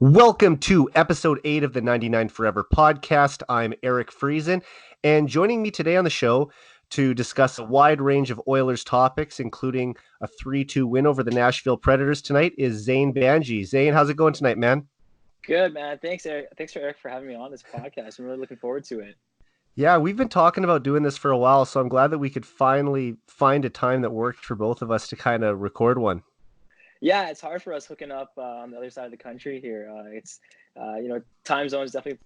Welcome to episode 8 of the 99 Forever podcast. I'm Eric Friesen, and joining me today on the show to discuss a wide range of Oilers topics, including a 3-2 win over the Nashville Predators tonight, is Zain Bhanji. Zain, how's it going tonight, man? Good, man. Thanks, Eric. Thanks for Eric for having me on this podcast. I'm really looking forward to it. Yeah, we've been talking about doing this for a while, so I'm glad that we could finally find a time that worked for both of us to kind of record one. Yeah, it's hard for us hooking up on the other side of the country here. Time zones definitely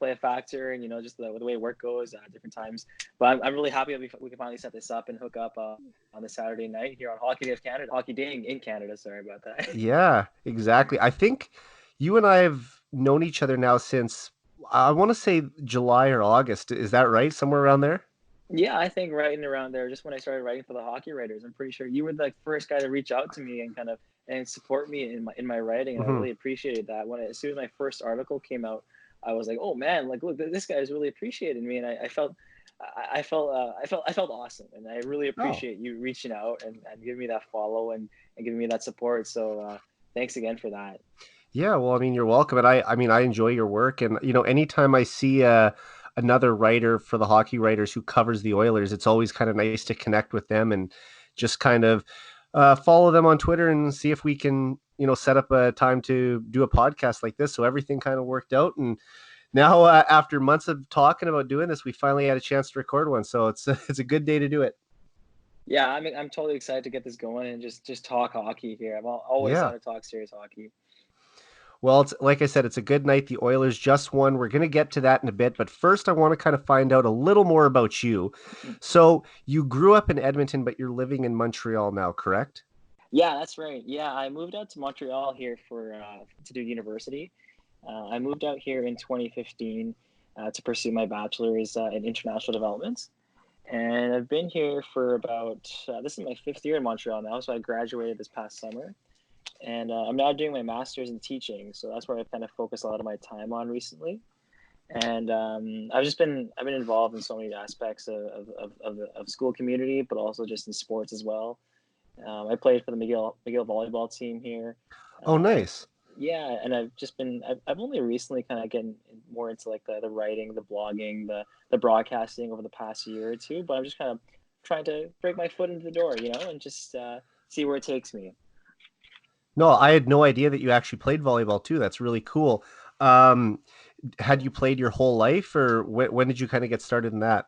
play a factor, and just the way work goes at different times. But I'm really happy that we can finally set this up and hook up on the Saturday night here on Hockey Day of Canada, Hockey Day in Canada. Sorry about that. Yeah, exactly. I think you and I have known each other now since I want to say July or August. Is that right? Somewhere around there? Yeah, I think writing around there, just when I started writing for the Hockey Writers, I'm pretty sure you were the first guy to reach out to me and support me in my writing, and I Hmm. really appreciated that. As soon as my first article came out, I was like, oh man, like look, this guy is really appreciating me, and I felt awesome, and I really Oh, appreciate you reaching out and giving me that follow and giving me that support. So thanks again for that. yeah. Well, I mean, you're welcome. And I mean, I enjoy your work. And, anytime I see another writer for the Hockey Writers who covers the Oilers, it's always kind of nice to connect with them and just kind of follow them on Twitter and see if we can, set up a time to do a podcast like this. So everything kind of worked out. And now, after months of talking about doing this, we finally had a chance to record one. So it's a good day to do it. Yeah, I'm totally excited to get this going and just talk hockey here. I'm always Yeah. down to talk serious hockey. Well, it's like I said, it's a good night. The Oilers just won. We're going to get to that in a bit, but first I want to kind of find out a little more about you. So, you grew up in Edmonton, but you're living in Montreal now, correct? Yeah, that's right. Yeah, I moved out to Montreal here for to do university. I moved out here in 2015 to pursue my bachelor's in international development, and I've been here for about this is my fifth year in Montreal now. So I graduated this past summer, and I'm now doing my master's in teaching. So that's where I've kind of focused a lot of my time on recently. And I've been involved in so many aspects of school community, but also just in sports as well. I played for the McGill volleyball team here. Oh, Uh, nice. yeah, and I've only recently kind of getting more into like the writing, the blogging, the broadcasting over the past year or two. But I'm just kind of trying to break my foot into the door, and just see where it takes me. No, I had no idea that you actually played volleyball too. That's really cool. Um, had you played your whole life, or when did you kind of get started in that?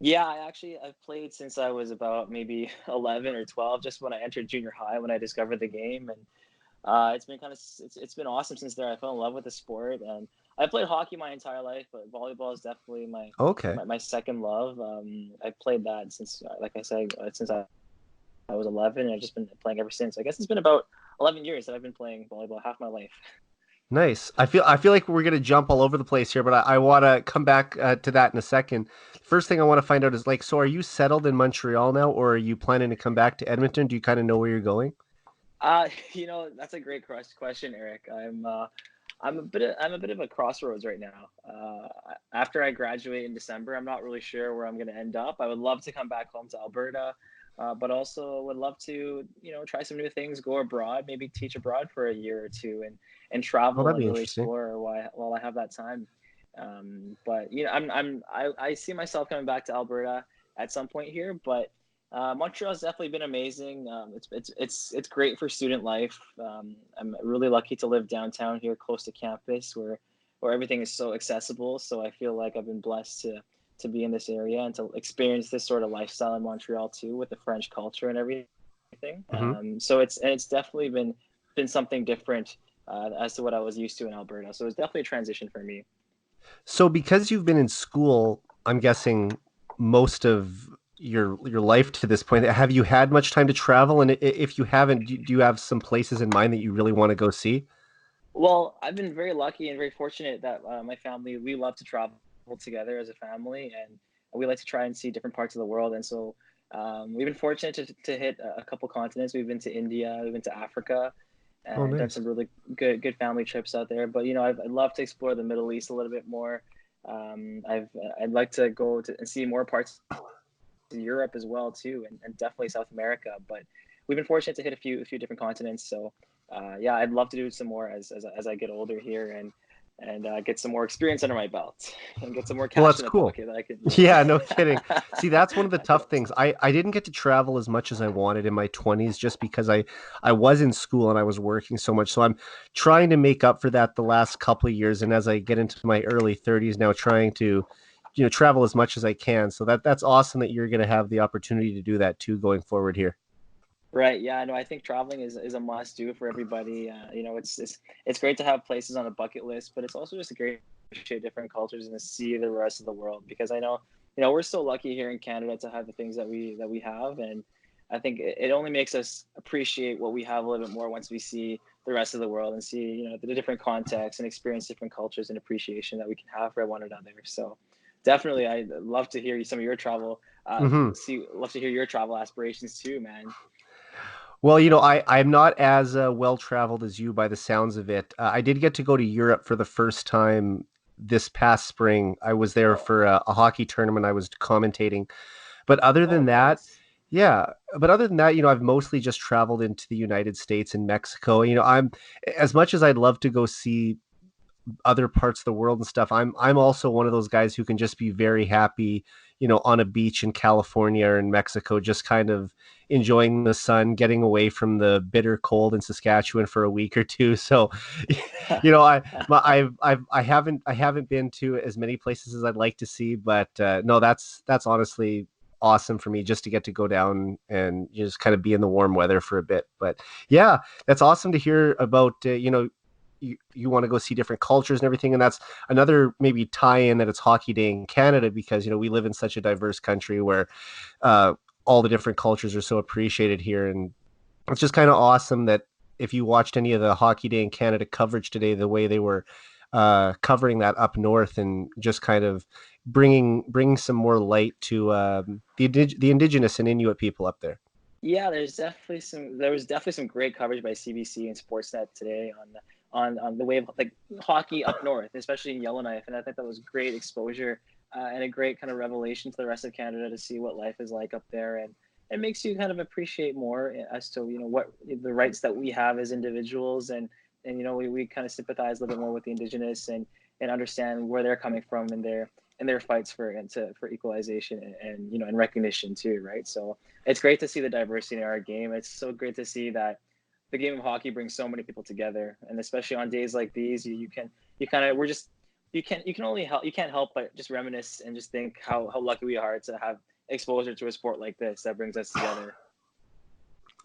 Yeah, I've played since I was about maybe 11 or 12, just when I entered junior high when I discovered the game, and it's been awesome since there. I fell in love with the sport, and I played hockey my entire life, but volleyball is definitely Okay. my second love. I played that since, like I said, since I was 11, and I've just been playing ever since. I guess it's been about 11 years that I've been playing volleyball, half my life. Nice. I feel like we're gonna jump all over the place here, but I want to come back to that in a second. First thing I want to find out is like, so are you settled in Montreal now, or are you planning to come back to Edmonton? Do you kind of know where you're going? That's a great question, Eric. I'm a bit of a crossroads right now. After I graduate in December, I'm not really sure where I'm going to end up. I would love to come back home to Alberta, but also would love to, try some new things, go abroad, maybe teach abroad for a year or two, and Oh, travel that'd and be really interesting. explore while I have that time. But I see myself coming back to Alberta at some point here, but Montreal's definitely been amazing. It's great for student life. I'm really lucky to live downtown here, close to campus, where everything is so accessible. So I feel like I've been blessed to be in this area and to experience this sort of lifestyle in Montreal too, with the French culture and everything. Hmm. So it's definitely been something different as to what I was used to in Alberta. So it's definitely a transition for me. So because you've been in school, I'm guessing most of your life to this point, have you had much time to travel? And if you haven't, do you have some places in mind that you really want to go see? Well, I've been very lucky and very fortunate that my family, we love to travel together as a family, and we like to try and see different parts of the world. And so we've been fortunate to hit a couple continents. We've been to India, we've been to Africa, Oh, and done nice. some really good family trips out there. But I'd love to explore the Middle East a little bit more. I'd like to go to and see more parts of Europe as well too, and definitely South America. But we've been fortunate to hit a few different continents. So yeah, I'd love to do some more as I get older here and get some more experience under my belt and get some more Well, cash that's in the cool. pocket that I can Yeah, no kidding. See, that's one of the I can tough always things. I didn't get to travel as much as I wanted in my 20s just because I was in school and I was working so much. So I'm trying to make up for that the last couple of years, and as I get into my early 30s now, trying to travel as much as I can. So that's awesome that you're going to have the opportunity to do that too going forward here. Right. Yeah. No, I think traveling is a must do for everybody. You know, it's great to have places on a bucket list, but it's also just great to appreciate different cultures and to see the rest of the world. Because I know, we're so lucky here in Canada to have the things that we have, and I think it only makes us appreciate what we have a little bit more once we see the rest of the world and see the different contexts and experience different cultures and appreciation that we can have for one another. So definitely, I'd love to hear some of your travel. Hmm. Love to hear your travel aspirations too, man. Well, I'm not as well traveled as you by the sounds of it. I did get to go to Europe for the first time this past spring. I was there Oh, for a hockey tournament I was commentating. But other oh, than that, nice. yeah. But other than that, I've mostly just traveled into the United States and Mexico. I'm as much as I'd love to go see other parts of the world and stuff. I'm also one of those guys who can just be very happy, on a beach in California or in Mexico, just kind of enjoying the sun, getting away from the bitter cold in Saskatchewan for a week or two. So, I haven't been to as many places as I'd like to see, but no, that's honestly awesome for me just to get to go down and just kind of be in the warm weather for a bit. But yeah, that's awesome to hear about. You want to go see different cultures and everything, and that's another maybe tie in that it's hockey day in Canada because we live in such a diverse country where uh, all the different cultures are so appreciated here, and it's just kind of awesome that if you watched any of the hockey day in Canada coverage today, the way they were covering that up north and just kind of bringing some more light to the indigenous and Inuit people up there. Yeah, there was definitely some great coverage by CBC and Sportsnet today on the way of like hockey up north, especially in Yellowknife, and I think that was great exposure and a great kind of revelation to the rest of Canada to see what life is like up there, and it makes you kind of appreciate more as to what the rights that we have as individuals, and we kind of sympathize a little bit more with the indigenous and understand where they're coming from and their fights for equalization and recognition too, right? So it's great to see the diversity in our game. It's so great to see that the game of hockey brings so many people together, and especially on days like these, you can you kind of we're just you can only help you can't help but just reminisce and just think how lucky we are to have exposure to a sport like this that brings us together.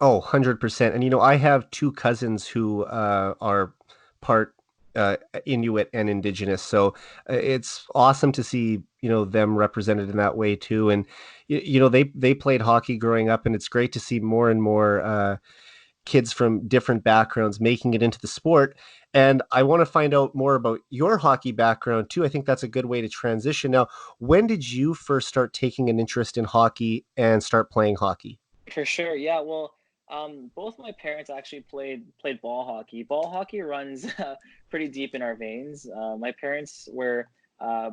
Oh, 100%. And I have two cousins who are part Inuit and Indigenous. So it's awesome to see, them represented in that way too. And they played hockey growing up, and it's great to see more and more kids from different backgrounds making it into the sport. And I want to find out more about your hockey background too. I think that's a good way to transition. Now, when did you first start taking an interest in hockey and start playing hockey? For sure, yeah. Well, both my parents actually played ball hockey. Ball hockey runs pretty deep in our veins. My parents were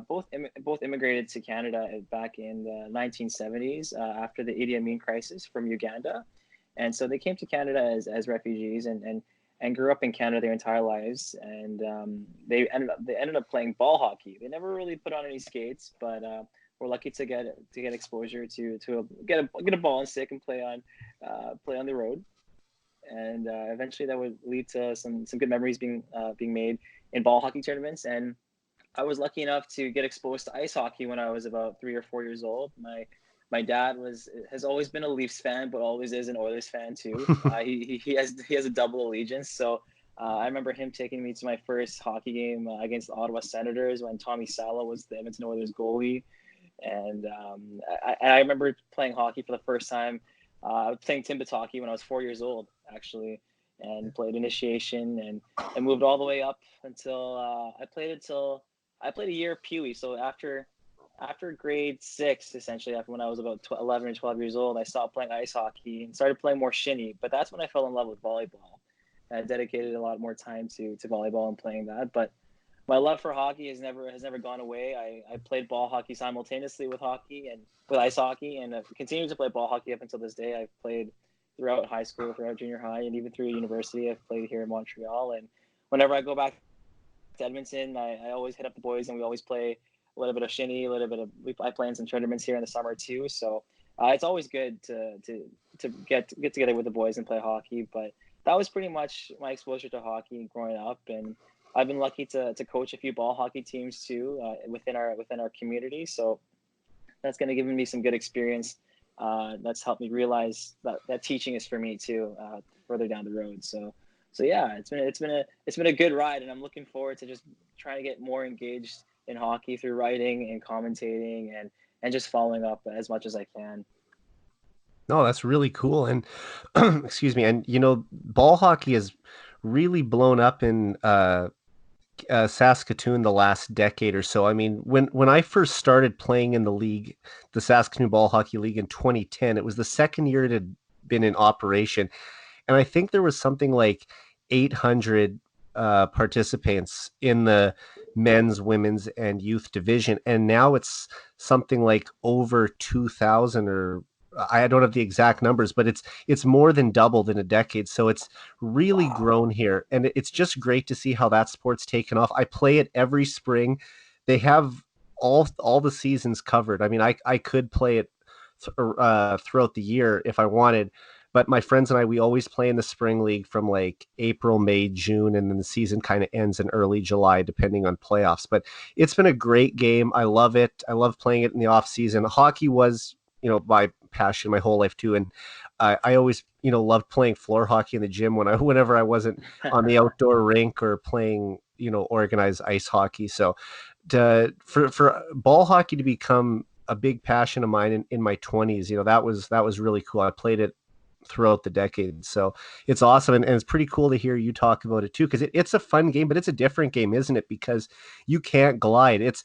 both immigrated to Canada back in the 1970s after the Idi Amin crisis from Uganda, and so they came to Canada as refugees and grew up in Canada their entire lives. And they ended up playing ball hockey. They never really put on any skates, but we're lucky to get exposure to get a ball and stick and play on the road. And eventually that would lead to some good memories being made in ball hockey tournaments. And I was lucky enough to get exposed to ice hockey when I was about 3 or 4 years old. My dad has always been a Leafs fan, but always is an Oilers fan too. He has a double allegiance. So I remember him taking me to my first hockey game against the Ottawa Senators when Tommy Salo was the Edmonton Oilers goalie. And I remember playing hockey for the first time. I was playing Timbits hockey when I was 4 years old, actually, and played initiation and moved all the way up until I played a year of Pee Wee. So after grade six, essentially, after when I was about 11 or 12 years old, I stopped playing ice hockey and started playing more shinny. But that's when I fell in love with volleyball. I dedicated a lot more time to volleyball and playing that. But my love for hockey has never gone away. I played ball hockey simultaneously with hockey and with ice hockey, and I've continued to play ball hockey up until this day. I've played throughout high school, throughout junior high, and even through university. I've played here in Montreal, and whenever I go back to Edmonton, I always hit up the boys, and we always play a little bit of shinny, a little bit of I play in some tournaments here in the summer too. So it's always good to get together with the boys and play hockey. But that was pretty much my exposure to hockey growing up, and I've been lucky to coach a few ball hockey teams too within our community. So that's going to give me some good experience. That's helped me realize that teaching is for me too, further down the road. So yeah, it's been a good ride, and I'm looking forward to just trying to get more engaged in hockey through writing and commentating and just following up as much as I can. No, that's really cool. And excuse me, and ball hockey has really blown up in Saskatoon the last decade or so. I mean, when I first started playing in the league, the Saskatoon Ball Hockey League in 2010, it was the second year it had been in operation, and I think there was something like 800 participants in the men's, women's, and youth division, and now it's something like over 2,000, or I don't have the exact numbers, but it's more than doubled in a decade. So it's really Wow. grown here, and it's just great to see how that sport's taken off. I play it every spring. They have all the seasons covered. I mean, I could play it throughout the year if I wanted, but my friends and I, we always play in the spring league from like April, May, June, and then the season kind of ends in early July, depending on playoffs. But it's been a great game. I love it. I love playing it in the off season. Hockey was, my passion my whole life too. And I always, loved playing floor hockey in the gym whenever I wasn't on the outdoor rink or playing, organized ice hockey. So for ball hockey to become a big passion of mine in my 20s, that was really cool. I played it throughout the decade. So it's awesome. And it's pretty cool to hear you talk about it too, because it's a fun game, but it's a different game, isn't it? Because you can't glide. It's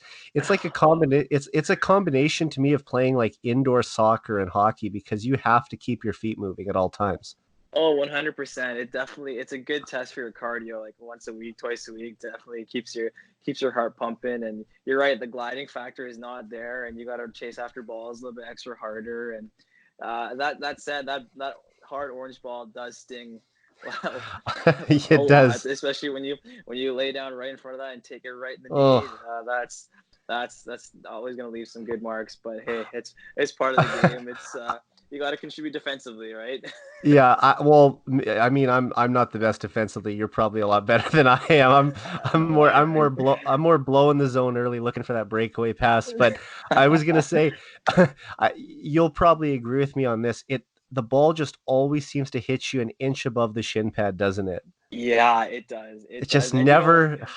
like it's a combination to me of playing like indoor soccer and hockey, because you have to keep your feet moving at all times. Oh, 100%. It's a good test for your cardio, like once a week, twice a week, definitely keeps your heart pumping. And you're right, the gliding factor is not there, and you got to chase after balls a little bit extra harder. And that said, that hard orange ball does sting a It lot, does. especially when you lay down right in front of that and take it right in the knee. Oh, That's always going to leave some good marks. But hey, it's part of the game. It's you got to contribute defensively, right? yeah. I mean, I'm not the best defensively. You're probably a lot better than I am. I'm more blow in the zone early, looking for that breakaway pass. But I was gonna say, you'll probably agree with me on this. The ball just always seems to hit you an inch above the shin pad, doesn't it? Yeah, it does. It It just does. And never.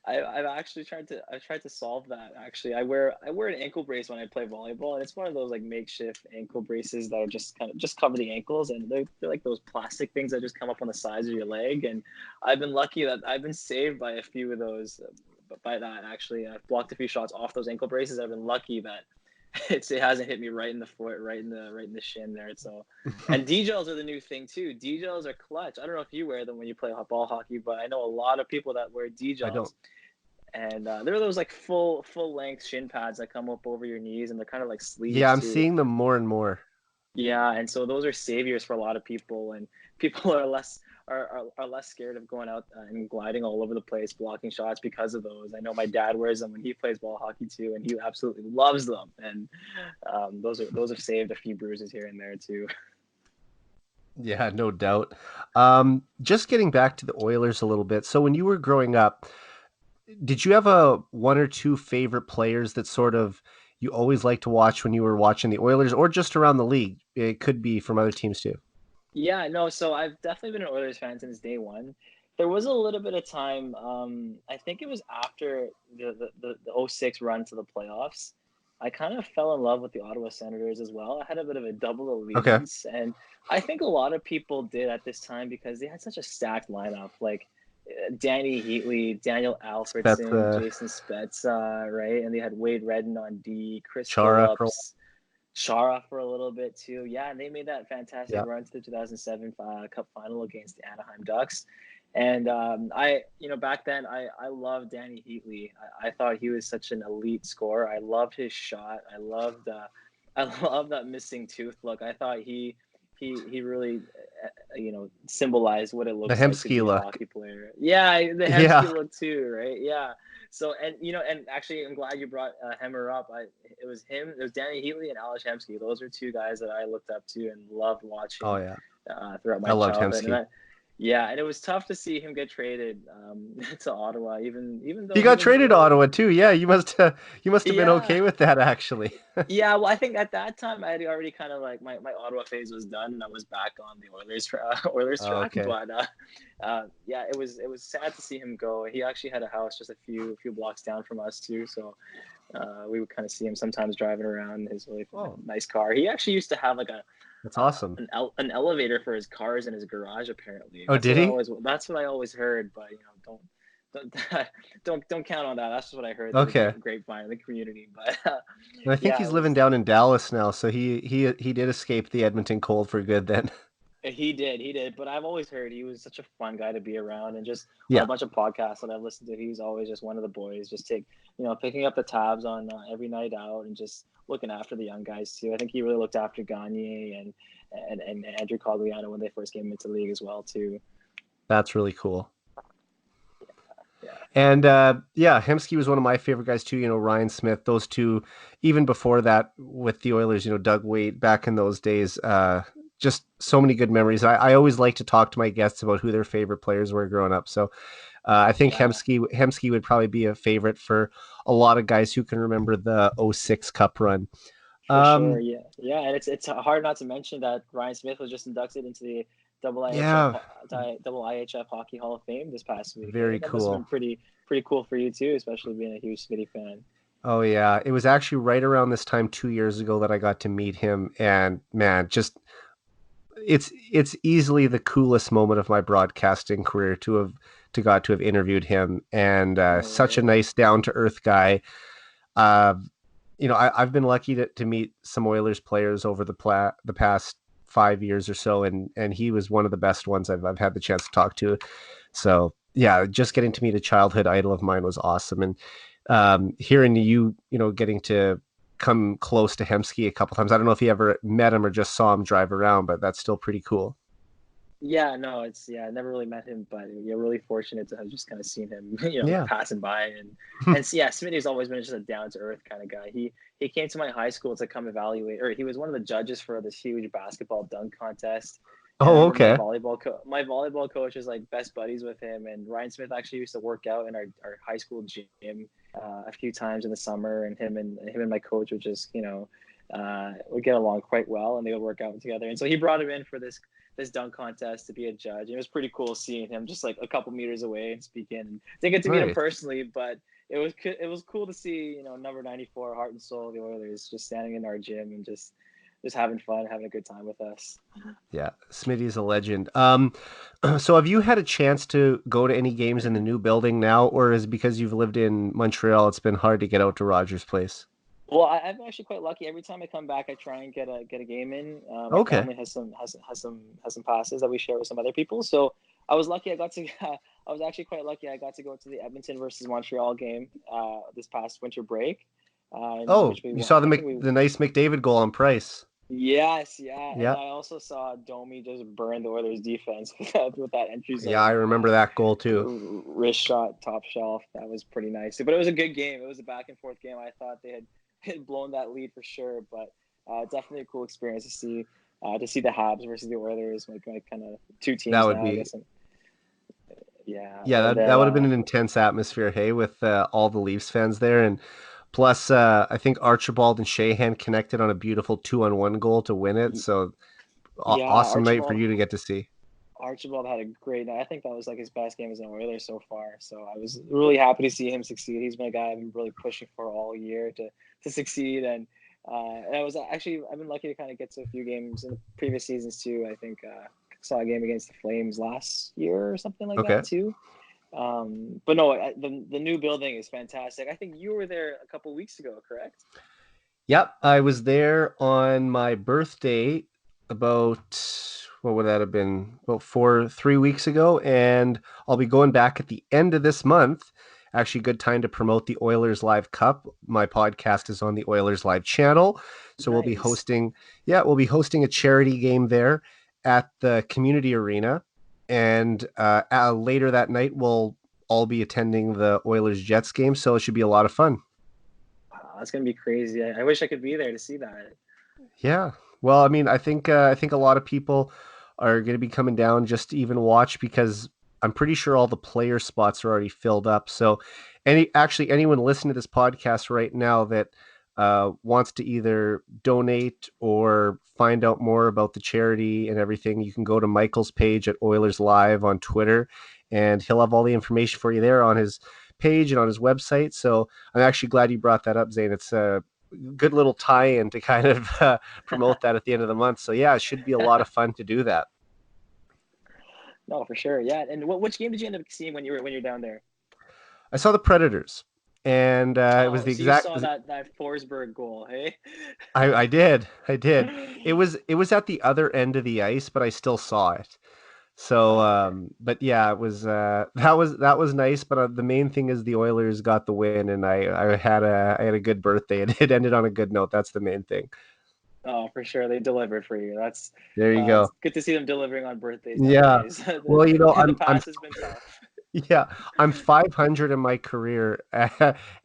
I've actually tried to solve that. Actually, I wear an ankle brace when I play volleyball, and it's one of those like makeshift ankle braces that are just kind of just cover the ankles, and they're like those plastic things that just come up on the sides of your leg. And I've been lucky that I've been saved by a few of those. By that, actually, I've blocked a few shots off those ankle braces. I've been lucky that it hasn't hit me right in the foot, right in the shin there. So, and D gels are the new thing too. D gels are clutch. I don't know if you wear them when you play ball hockey, but I know a lot of people that wear D I don't. gels, and they're those like full length shin pads that come up over your knees, and they're kind of like Yeah, sleeves I'm too. seeing them more and more. Yeah, and so those are saviors for a lot of people, and people are less scared of going out and gliding all over the place, blocking shots because of those. I know my dad wears them when he plays ball hockey too, and he absolutely loves them. And those have saved a few bruises here and there too. Yeah, no doubt. Just getting back to the Oilers a little bit. So when you were growing up, did you have a one or two favorite players that sort of you always like to watch when you were watching the Oilers, or just around the league? It could be from other teams too. Yeah, no, so I've definitely been an Oilers fan since day one. There was a little bit of time, I think it was after the '06 run to the playoffs. I kind of fell in love with the Ottawa Senators as well. I had a bit of a double Okay. allegiance, and I think a lot of people did at this time because they had such a stacked lineup, like Danny Heatley, Daniel That's Alfredson, Jason Spezza, right? And they had Wade Redden on D, Chris Chara for Phillips, Shara for a little bit too. Yeah, and they made that fantastic yeah. run to the 2007 Cup final against the Anaheim Ducks. And back then I loved Danny Heatley. I thought he was such an elite scorer. I loved his shot. I loved that missing tooth look. I thought he really symbolized what it The looks like to Hemsky be a look. hockey player. Yeah, the Yeah. Hemsky look too, right? Yeah. So and actually I'm glad you brought Hemmer up. It was him, it was Danny Heatley and Alex Hemsky. Those are two guys that I looked up to and loved Oh watching yeah. throughout I my loved childhood. Hemsky. Yeah, and it was tough to see him get traded to Ottawa, even He though got him and traded to Neil. Ottawa too. Yeah, you must have been Yeah, okay with that actually. yeah, well, I think at that time I had already kind of like my Ottawa phase was done, and I was back on the Oilers Oh, track. okay. But yeah, it was sad to see him go. He actually had a house just a few blocks down from us too, so we would kind of see him sometimes driving around in his really Oh, nice car. He actually used to have like that's awesome. an elevator for his cars in his garage. Apparently, Oh, did he? that's what I always heard. But don't don't count on that. That's just what I heard through the Okay. grapevine in the community. But And I think yeah, he's it living was. down in Dallas now, so he did escape the Edmonton cold for good then. He did. But I've always heard he was such a fun guy to be around, and just on a Yeah, bunch of podcasts that I've listened to, he's always just one of the boys, just picking up the tabs on every night out and just looking after the young guys too. I think he really looked after Gagne and Andrew Cogliano when they first came into the league as well too. that's really cool. Yeah, And yeah, Hemsky was one of my favorite guys too. Ryan Smith, those two, even before that with the Oilers, Doug Waite back in those days. Just so many good memories. I always like to talk to my guests about who their favorite players were growing up. So I think yeah, Hemsky would probably be a favorite for a lot of guys who can remember the '06 Cup run. for sure. Um, Yeah, yeah, and it's hard not to mention that Ryan Smith was just inducted into the double IHF yeah, double IHF Hockey Hall of Fame this past week. Eh? very That must have been cool. pretty cool for you too, especially being a huge Smitty fan. Oh yeah, it was actually right around this time 2 years ago that I got to meet him, and man, just it's easily the coolest moment of my broadcasting career to have interviewed him, and No such a way. nice down to earth guy. Uh, I've been lucky to meet some Oilers players over the past 5 years or so, and he was one of the best ones I've had the chance to talk to. So yeah, just getting to meet a childhood idol of mine was awesome, and hearing getting to come close to Hemsky a couple times. I don't know if you ever met him or just saw him drive around, but that's still pretty cool. Yeah, no, I never really met him, but you're really fortunate to have just kind of seen him, Yeah. passing by and so, yeah, Smitty's always been just a down to earth kind of guy. He came to my high school to come evaluate, or he was one of the judges for this huge basketball dunk contest. And I Oh, remember okay. my volleyball coach was like best buddies with him, and Ryan Smith actually used to work out in our high school gym a few times in the summer, and him and my coach would just would get along quite well, and they would work out together. And so he brought him in for this dunk contest to be a judge. And it was pretty cool seeing him just like a couple meters away and speaking. And didn't get to meet him Nice. personally, but it was cool to see number 94, heart and soul of the Oilers, just standing in our gym and just having fun, having a good time with us. Yeah, Smitty's a legend. So have you had a chance to go to any games in the new building now, or is it because you've lived in Montreal, it's been hard to get out to Rogers Place? Well, I'm actually quite lucky. Every time I come back, I try and get a game in. My Okay. family has some passes that we share with some other people. So I was lucky. I got to. I was actually quite lucky. I got to go to the Edmonton versus Montreal game this past winter break, in Oh, which we you won. saw I think we. the nice McDavid goal on Price. Yes, yeah, and Yeah. I also saw Domi just burn the Oilers defense with that entry Yeah, I zone remember that goal too. wrist shot top shelf. That was pretty nice. But it was a good game. It was a back and forth game. I thought they had blown that lead for sure, but definitely a cool experience to see the Habs versus the Oilers, my kind of two That teams would now, I be guess. And yeah, Yeah, and that then would have been an intense atmosphere, hey, with all the Leafs fans there, and plus I think Archibald and Shahan connected on a beautiful 2-on-1 goal to win it. So yeah, awesome night for you to get to see. Archibald had a great night. I think that was like his best game as an Oiler so far. So I was really happy to see him succeed. He's been a guy I've been really pushing for all year to succeed, and I was actually I've been lucky to kind of get to a few games in the previous seasons too. I think saw a game against the Flames last year or something like that Okay. too. But no, the new building is fantastic. I think you were there a couple weeks ago, correct? Yep, I was there on my birthday about what would that have been? About 3 weeks ago, and I'll be going back at the end of this month. actually a good time to promote the Oilers Live Cup. My podcast is on the Oilers Live channel. So Nice. we'll be hosting a charity game there at the community arena. And later that night, we'll all be attending the Oilers Jets game. So it should be a lot of fun. Wow, that's gonna be crazy. I wish I could be there to see that. Yeah. Well, I mean, I think a lot of people are going to be coming down just to even watch because I'm pretty sure all the player spots are already filled up. So, anyone listening to this podcast right now that wants to either donate or find out more about the charity and everything, you can go to Michael's page at Oilers Live on Twitter, and he'll have all the information for you there on his page and on his website. So, I'm actually glad you brought that up, Zane. It's good little tie-in to kind of promote that at the end of the month. So yeah, it should be a lot of fun to do that. No, for sure. Yeah. And which game did you end up seeing when you're down there? I saw the Predators, and it was Oh, the so you exact. saw that Forsberg goal, hey? I did. It was at the other end of the ice, but I still saw it. So, Oh, okay. but yeah, it was that was nice. But the main thing is the Oilers got the win, and I had a good birthday, and it ended on a good note. That's the main thing. Oh, for sure. They delivered for you. That's There you go. it's good to see them delivering on birthdays Yeah. nowadays. Well, The I'm past has been tough. yeah, I'm 500 in my career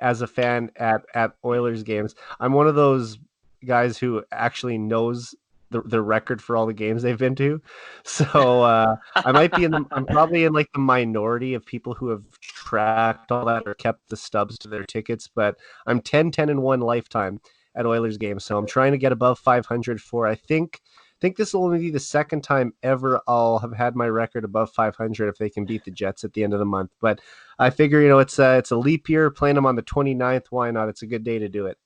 as a fan at Oilers games. I'm one of those guys who actually knows the record for all the games they've been to. So I'm probably in like the minority of people who have tracked all that or kept the stubs to their tickets, but I'm 10 in one lifetime at Oilers games. So I'm trying to get above 500 for I think this will only be the second time ever I'll have had my record above 500 if they can beat the Jets at the end of the month. But I figure, it's a leap year, playing them on the 29th. Why not? It's a good day to do it.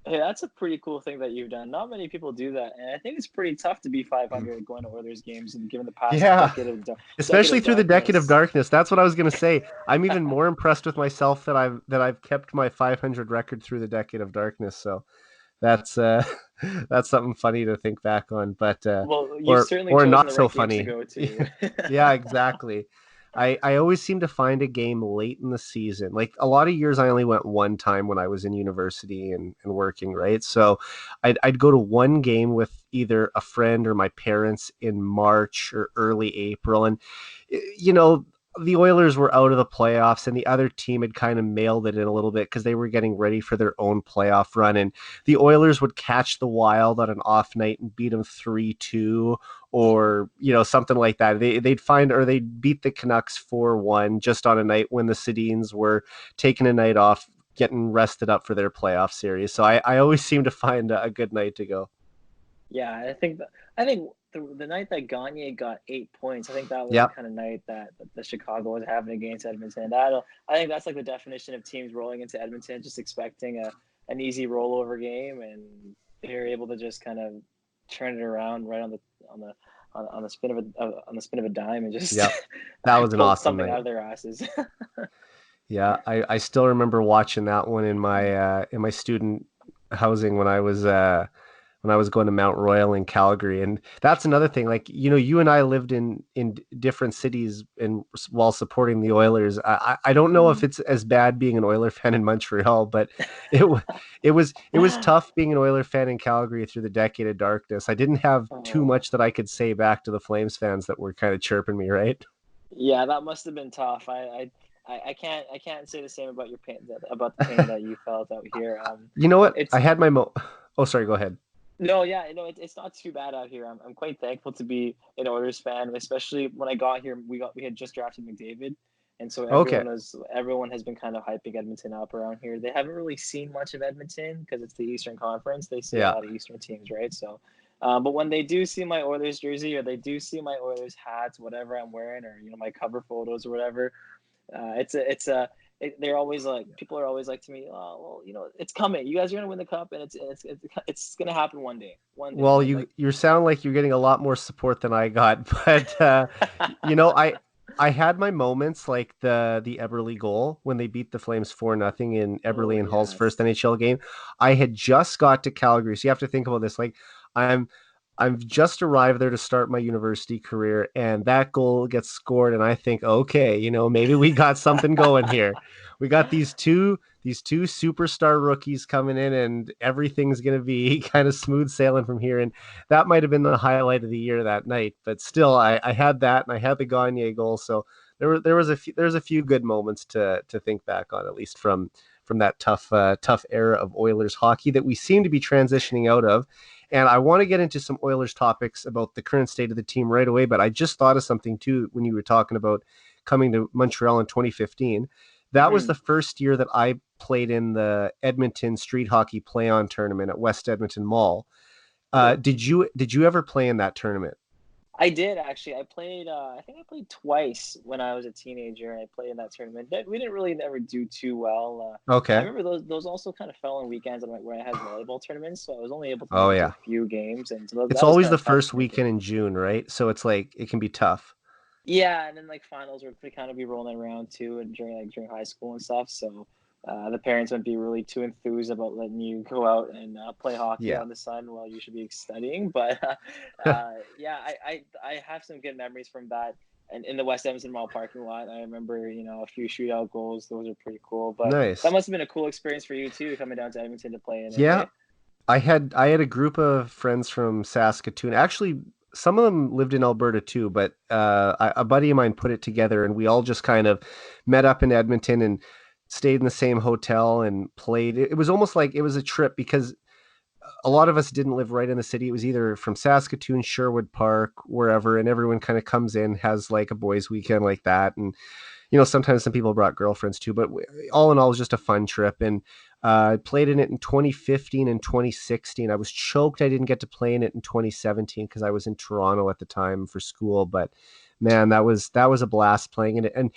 Hey, that's a pretty cool thing that you've done. Not many people do that, and I think it's pretty tough to be 500 going to Oilers games, and given the past Yeah, decade especially of through the decade of darkness. darkness. That's what I was going to say. I'm even more impressed with myself that I've kept my 500 record through the decade of darkness. So that's that's something funny to think back on, but Well, you've certainly or chosen not the so right games to funny. go to. Yeah, exactly. I always seem to find a game late in the season. Like a lot of years, I only went one time when I was in university and working, right? So I'd go to one game with either a friend or my parents in March or early April. And, you know, the Oilers were out of the playoffs and the other team had kind of mailed it in a little bit because they were getting ready for their own playoff run. And the Oilers would catch the Wild on an off night and beat them 3-2 or something like that. They'd find or they'd beat the Canucks 4-1 just on a night when the Sedins were taking a night off, getting rested up for their playoff series. So I always seem to find a good night to go. Yeah, I think the night that Gagne got 8 points, I think that was the Yep. kind of night that the Chicago was having against Edmonton. I think that's like the definition of teams rolling into Edmonton, just expecting an easy rollover game, and they're able to just kind of turn it around right on the on the spin of a dime and just Yep. That was an pull awesome something out night. of their asses. Yeah, I still remember watching that one in my student housing when I was going to Mount Royal in Calgary. And that's another thing. Like, you and I lived in different cities and while supporting the Oilers. I don't know if Mm. it's as bad being an Oiler fan in Montreal, but it was tough being an Oiler fan in Calgary through the decade of darkness. I didn't have too Oh, much that I could say back to the Flames fans that were kind of chirping me, right? yeah, that must have been tough. I can't say the same about your pain about the pain that you felt out here. You know what? I It's had my Oh, sorry, go ahead. No, yeah, no, it's not too bad out here. I'm quite thankful to be an Oilers fan, especially when I got here. We had just drafted McDavid, and so Okay. everyone has been kind of hyping Edmonton up around here. They haven't really seen much of Edmonton because it's the Eastern Conference. They see a Yeah. lot of Eastern teams, right? So, but when they do see my Oilers jersey or they do see my Oilers hats, whatever I'm wearing, or my cover photos or whatever, they're always like people are always like to me, oh well, it's coming. You guys are gonna win the cup, and it's gonna happen one day. One day, Well, like like. you sound like you're getting a lot more support than I got, but you know, I had my moments like the Eberle goal when they beat the Flames 4-0 in Oh Eberle and Hall's first yes. NHL game. I had just got to Calgary, so you have to think about this. Like I'm I've just arrived there to start my university career, and that goal gets scored, and I think, okay, maybe we got something going here. we got these two superstar rookies coming in, and everything's going to be kind of smooth sailing from here. And that might have been the highlight of the year that night. But still, I had that, and I had the Gagne goal. So there was a few good moments to think back on, at least from that tough era of Oilers hockey that we seem to be transitioning out of. And I want to get into some Oilers topics about the current state of the team right away. But I just thought of something too when you were talking about coming to Montreal in 2015. That was Hmm. the first year that I played in the Edmonton Street Hockey Play-On tournament at West Edmonton Mall. Cool. Did you ever play in that tournament? I did actually. I played. I think I played twice when I was a teenager, and I played in that tournament. We didn't really never do too well. I Okay. remember those also kind of fell on weekends where I had volleyball tournaments, so I was only able to Oh make it to a yeah. few games, and so It's that was always kind the of tough first to make it. weekend in June, right? So it's like it can be tough. Yeah, and then like finals would kind of be rolling around too, and during high school and stuff. So the parents wouldn't be really too enthused about letting you go out and play hockey Yeah. out in the sun while you should be studying. But yeah, I have some good memories from that. And in the West Edmonton Mall parking lot, I remember a few shootout goals. Those are pretty cool. But that Nice. must have been a cool experience for you too, coming down to Edmonton to play in it. Yeah, Hey. I had a group of friends from Saskatoon. Actually, some of them lived in Alberta too, but a buddy of mine put it together, and we all just kind of met up in Edmonton and stayed in the same hotel and played. It was almost like it was a trip because a lot of us didn't live right in the city. It was either from Saskatoon, Sherwood Park, wherever, and everyone kind of comes in, has like a boys' weekend like that, and sometimes some people brought girlfriends too, but all in all, it was just a fun trip. And I played in it in 2015 and 2016. I was choked I didn't get to play in it in 2017 because I was in Toronto at the time for school. But man, that was a blast playing in it. And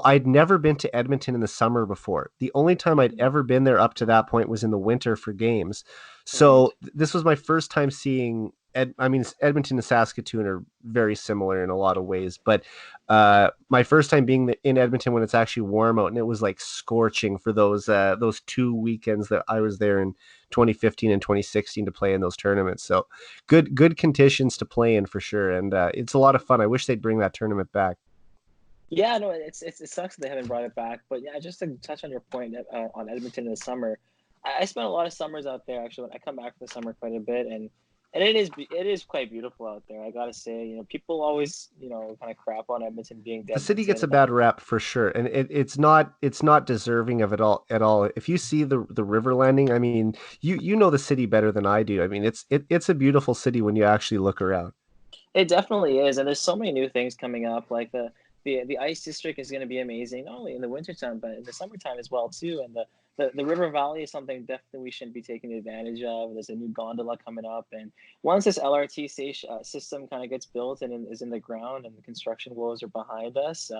I'd never been to Edmonton in the summer before. The only time I'd Mhm. ever been there up to that point was in the winter for games. Right. So this was my first time seeing I mean, Edmonton and Saskatoon are very similar in a lot of ways, but my first time being in Edmonton when it's actually warm out, and it was like scorching for those 2 weekends that I was there in 2015 and 2016 to play in those tournaments. So good conditions to play in for sure, and it's a lot of fun. I wish they'd bring that tournament back. Yeah, no, it sucks that they haven't brought it back. But yeah, just to touch on your point on Edmonton in the summer, I spent a lot of summers out there actually. When I come back for the summer quite a bit, and it is quite beautiful out there. I gotta say, people always kind of crap on Edmonton being The city Edmonton gets a and all. bad rap for sure, and it's not deserving of it all at all. If you see the river landing, I mean, you know the city better than I do. I mean, it's a beautiful city when you actually look around. It definitely is, and there's so many new things coming up. Like the ice district is going to be amazing, not only in the wintertime but in the summertime as well too. And the river valley is something definitely we shouldn't be taking advantage of. There's a new gondola coming up, and once this LRT station system kind of gets built and is in the ground and the construction woes are behind us,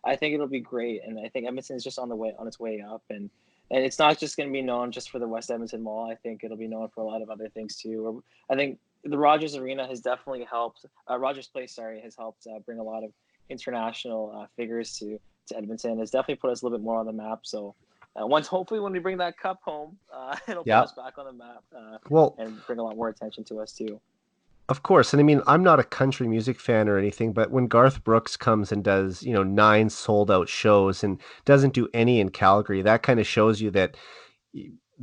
I think it'll be great. And I think Edmonton is just on its way up, and it's not just going to be known just for the West Edmonton Mall. I think it'll be known for a lot of other things too. I think the Rogers Arena has definitely helped. Rogers Place, sorry, has helped bring a lot of international figures to Edmonton. It's definitely put us a little bit more on the map. So hopefully, when we bring that cup home, it'll put Yeah. us back on the map Well, and bring a lot more attention to us too. of course. And I mean, I'm not a country music fan or anything, but when Garth Brooks comes and does, 9 sold out shows and doesn't do any in Calgary, that kind of shows you that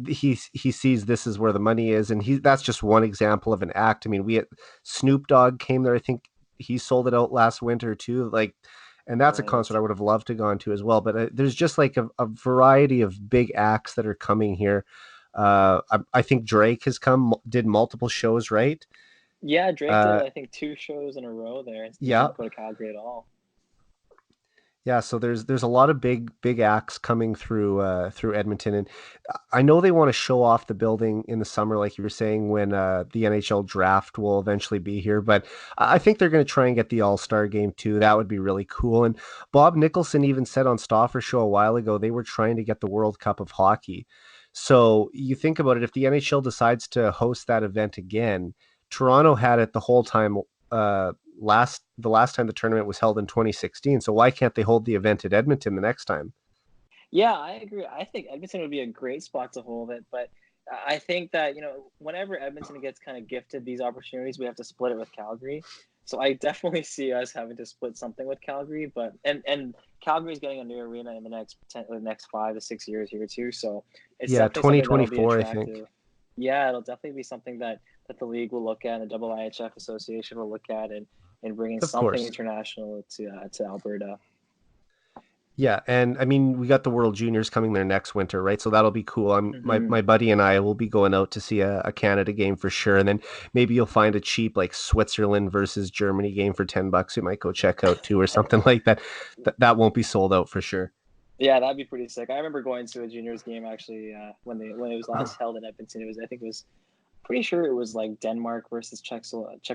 he sees this is where the money is. And that's just one example of an act. I mean, we had Snoop Dogg came there. I think he sold it out last winter too. Like, and that's a concert Right. I would have loved to gone to as well. But there's just like a variety of big acts that are coming here. I think Drake has did multiple shows, right? Yeah, Drake did Uh, I think 2 shows in a row there. He yeah, didn't go to Calgary at all. yeah. So there's a lot of big acts coming through Edmonton, and I know they want to show off the building in the summer, like you were saying, when the NHL draft will eventually be here. But I think they're going to try and get the All Star game too. That would be really cool. And Bob Nicholson even said on Stoffer show a while ago they were trying to get the World Cup of hockey. So you think about it, if the NHL decides to host that event again, Toronto had it the whole time. Uh, the last time the tournament was held in 2016. So why can't they hold the event at Edmonton the next time? Yeah, I agree. I think Edmonton would be a great spot to hold it, but I think that whenever Edmonton gets kind of gifted these opportunities, we have to split it with Calgary. So I definitely see us having to split something with Calgary, but and Calgary's getting a new arena in the next 5 to 6 years here too. So it's Yeah, definitely something that'll be 2024, I think. attractive. Yeah, it'll definitely be something that the league will look at, and the IIHF Association will look at, and bringing Of something course. international to Alberta. Yeah, and I mean, we got the World Juniors coming there next winter, right? So that'll be cool. My Mm-hmm. buddy and I will be going out to see a Canada game for sure, and then maybe you'll find a cheap like Switzerland versus Germany game for $10. We might go check out too, or something like that. That won't be sold out for sure. Yeah, that'd be pretty sick. I remember going to a juniors game actually when it was last held in Edmonton. I think it was pretty sure it was like Denmark versus Czech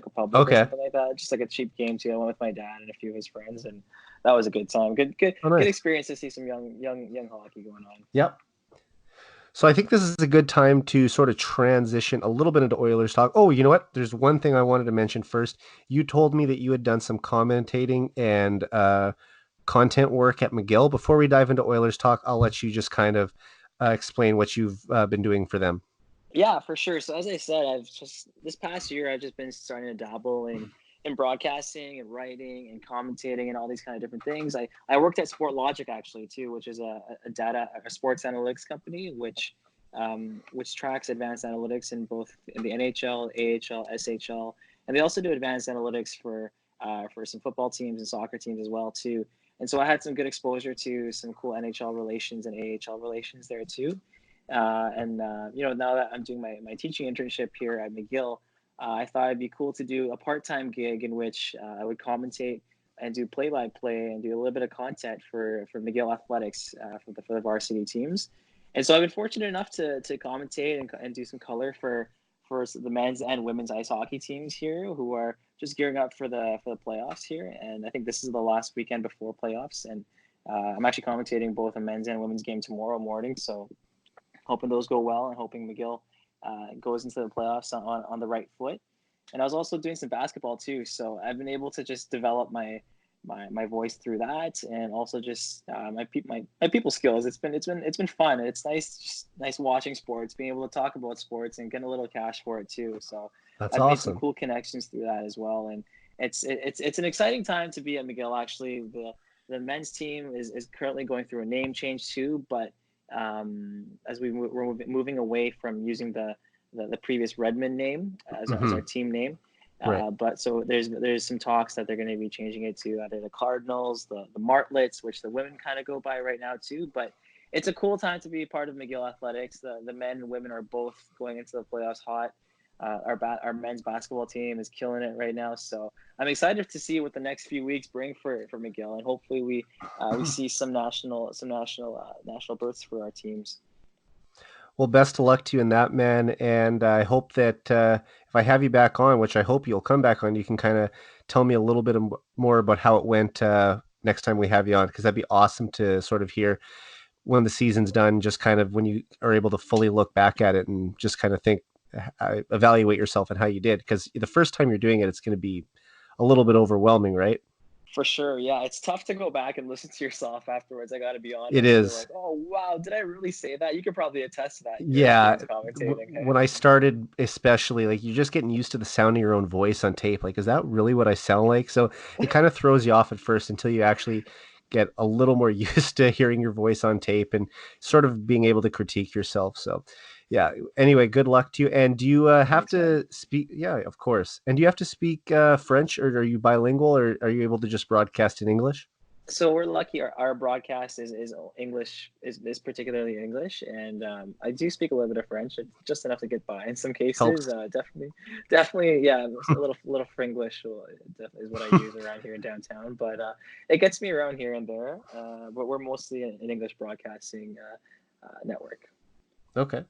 Republic or Okay. something like that. Just like a cheap game too. I went with my dad and a few of his friends, and that was a good time. Oh, Good nice. experience to see some young hockey going on. Yep. So I think this is a good time to sort of transition a little bit into Oilers talk. Oh, you know what? There's one thing I wanted to mention first. You told me that you had done some commentating and content work at McGill. Before we dive into Oilers talk, I'll let you just kind of explain what you've been doing for them. Yeah, for sure. So as I said, I've just this past year I've just been starting to dabble in broadcasting and writing and commentating and all these kind of different things. I worked at Sport Logic actually too, which is a sports analytics company which tracks advanced analytics in both in the NHL, AHL, SHL, and they also do advanced analytics for some football teams and soccer teams as well too. And so I had some good exposure to some cool NHL relations and AHL relations there too. Now that I'm doing my teaching internship here at McGill, I thought it'd be cool to do a part-time gig in which I would commentate and do play-by-play and do a little bit of content for McGill athletics for the varsity teams. And so I've been fortunate enough to commentate and do some color for the men's and women's ice hockey teams here who are just gearing up for the playoffs here. And I think this is the last weekend before playoffs. And I'm actually commentating both a men's and women's game tomorrow morning. So hoping those go well and hoping McGill goes into the playoffs on the right foot. And I was also doing some basketball too, so I've been able to just develop my voice through that, and also just my people skills. It's been fun. It's nice watching sports, being able to talk about sports, and getting a little cash for it too. So That's I've made some awesome. cool connections through that as well, and it's an exciting time to be at McGill. Actually, the men's team is currently going through a name change too, but as we're moving away from using the previous Redmond name as our Hmm. team name. Right. But so there's some talks that they're going to be changing it to either the Cardinals, the Martlets, which the women kind of go by right now too. But it's a cool time to be part of McGill athletics. The men and women are both going into the playoffs hot. Our men's basketball team is killing it right now. So I'm excited to see what the next few weeks bring for McGill, and hopefully we see some national berths for our teams. Well, best of luck to you in that, man. And I hope that if I have you back on, which I hope you'll come back on, you can kind of tell me a little bit more about how it went next time we have you on, because that'd be awesome to sort of hear when the season's done, just kind of when you are able to fully look back at it and just kind of think, evaluate yourself and how you did. Because the first time you're doing it, it's going to be a little bit overwhelming, right? For sure, yeah, it's tough to go back and listen to yourself afterwards. I got to be It honest. You're is. like, oh wow, did I really say that? You could probably attest to that in your Yeah, experience commentating. Hey, when I started, especially, like, you're just getting used to the sound of your own voice on tape. Like, is that really what I sound like? So it kind of throws you off at first until you actually get a little more used to hearing your voice on tape and sort of being able to critique yourself. So, yeah. Anyway, good luck to you. And do you have thanks, man. to speak? Yeah, of course. And do you have to speak French, or are you bilingual, or are you able to just broadcast in English? So we're lucky. Our broadcast is English is particularly English, and I do speak a little bit of French, just enough to get by in some cases. Helps. Definitely, yeah, a little Fringlish definitely is what I use around here in downtown. But it gets me around here and there. But we're mostly an English broadcasting network. Okay.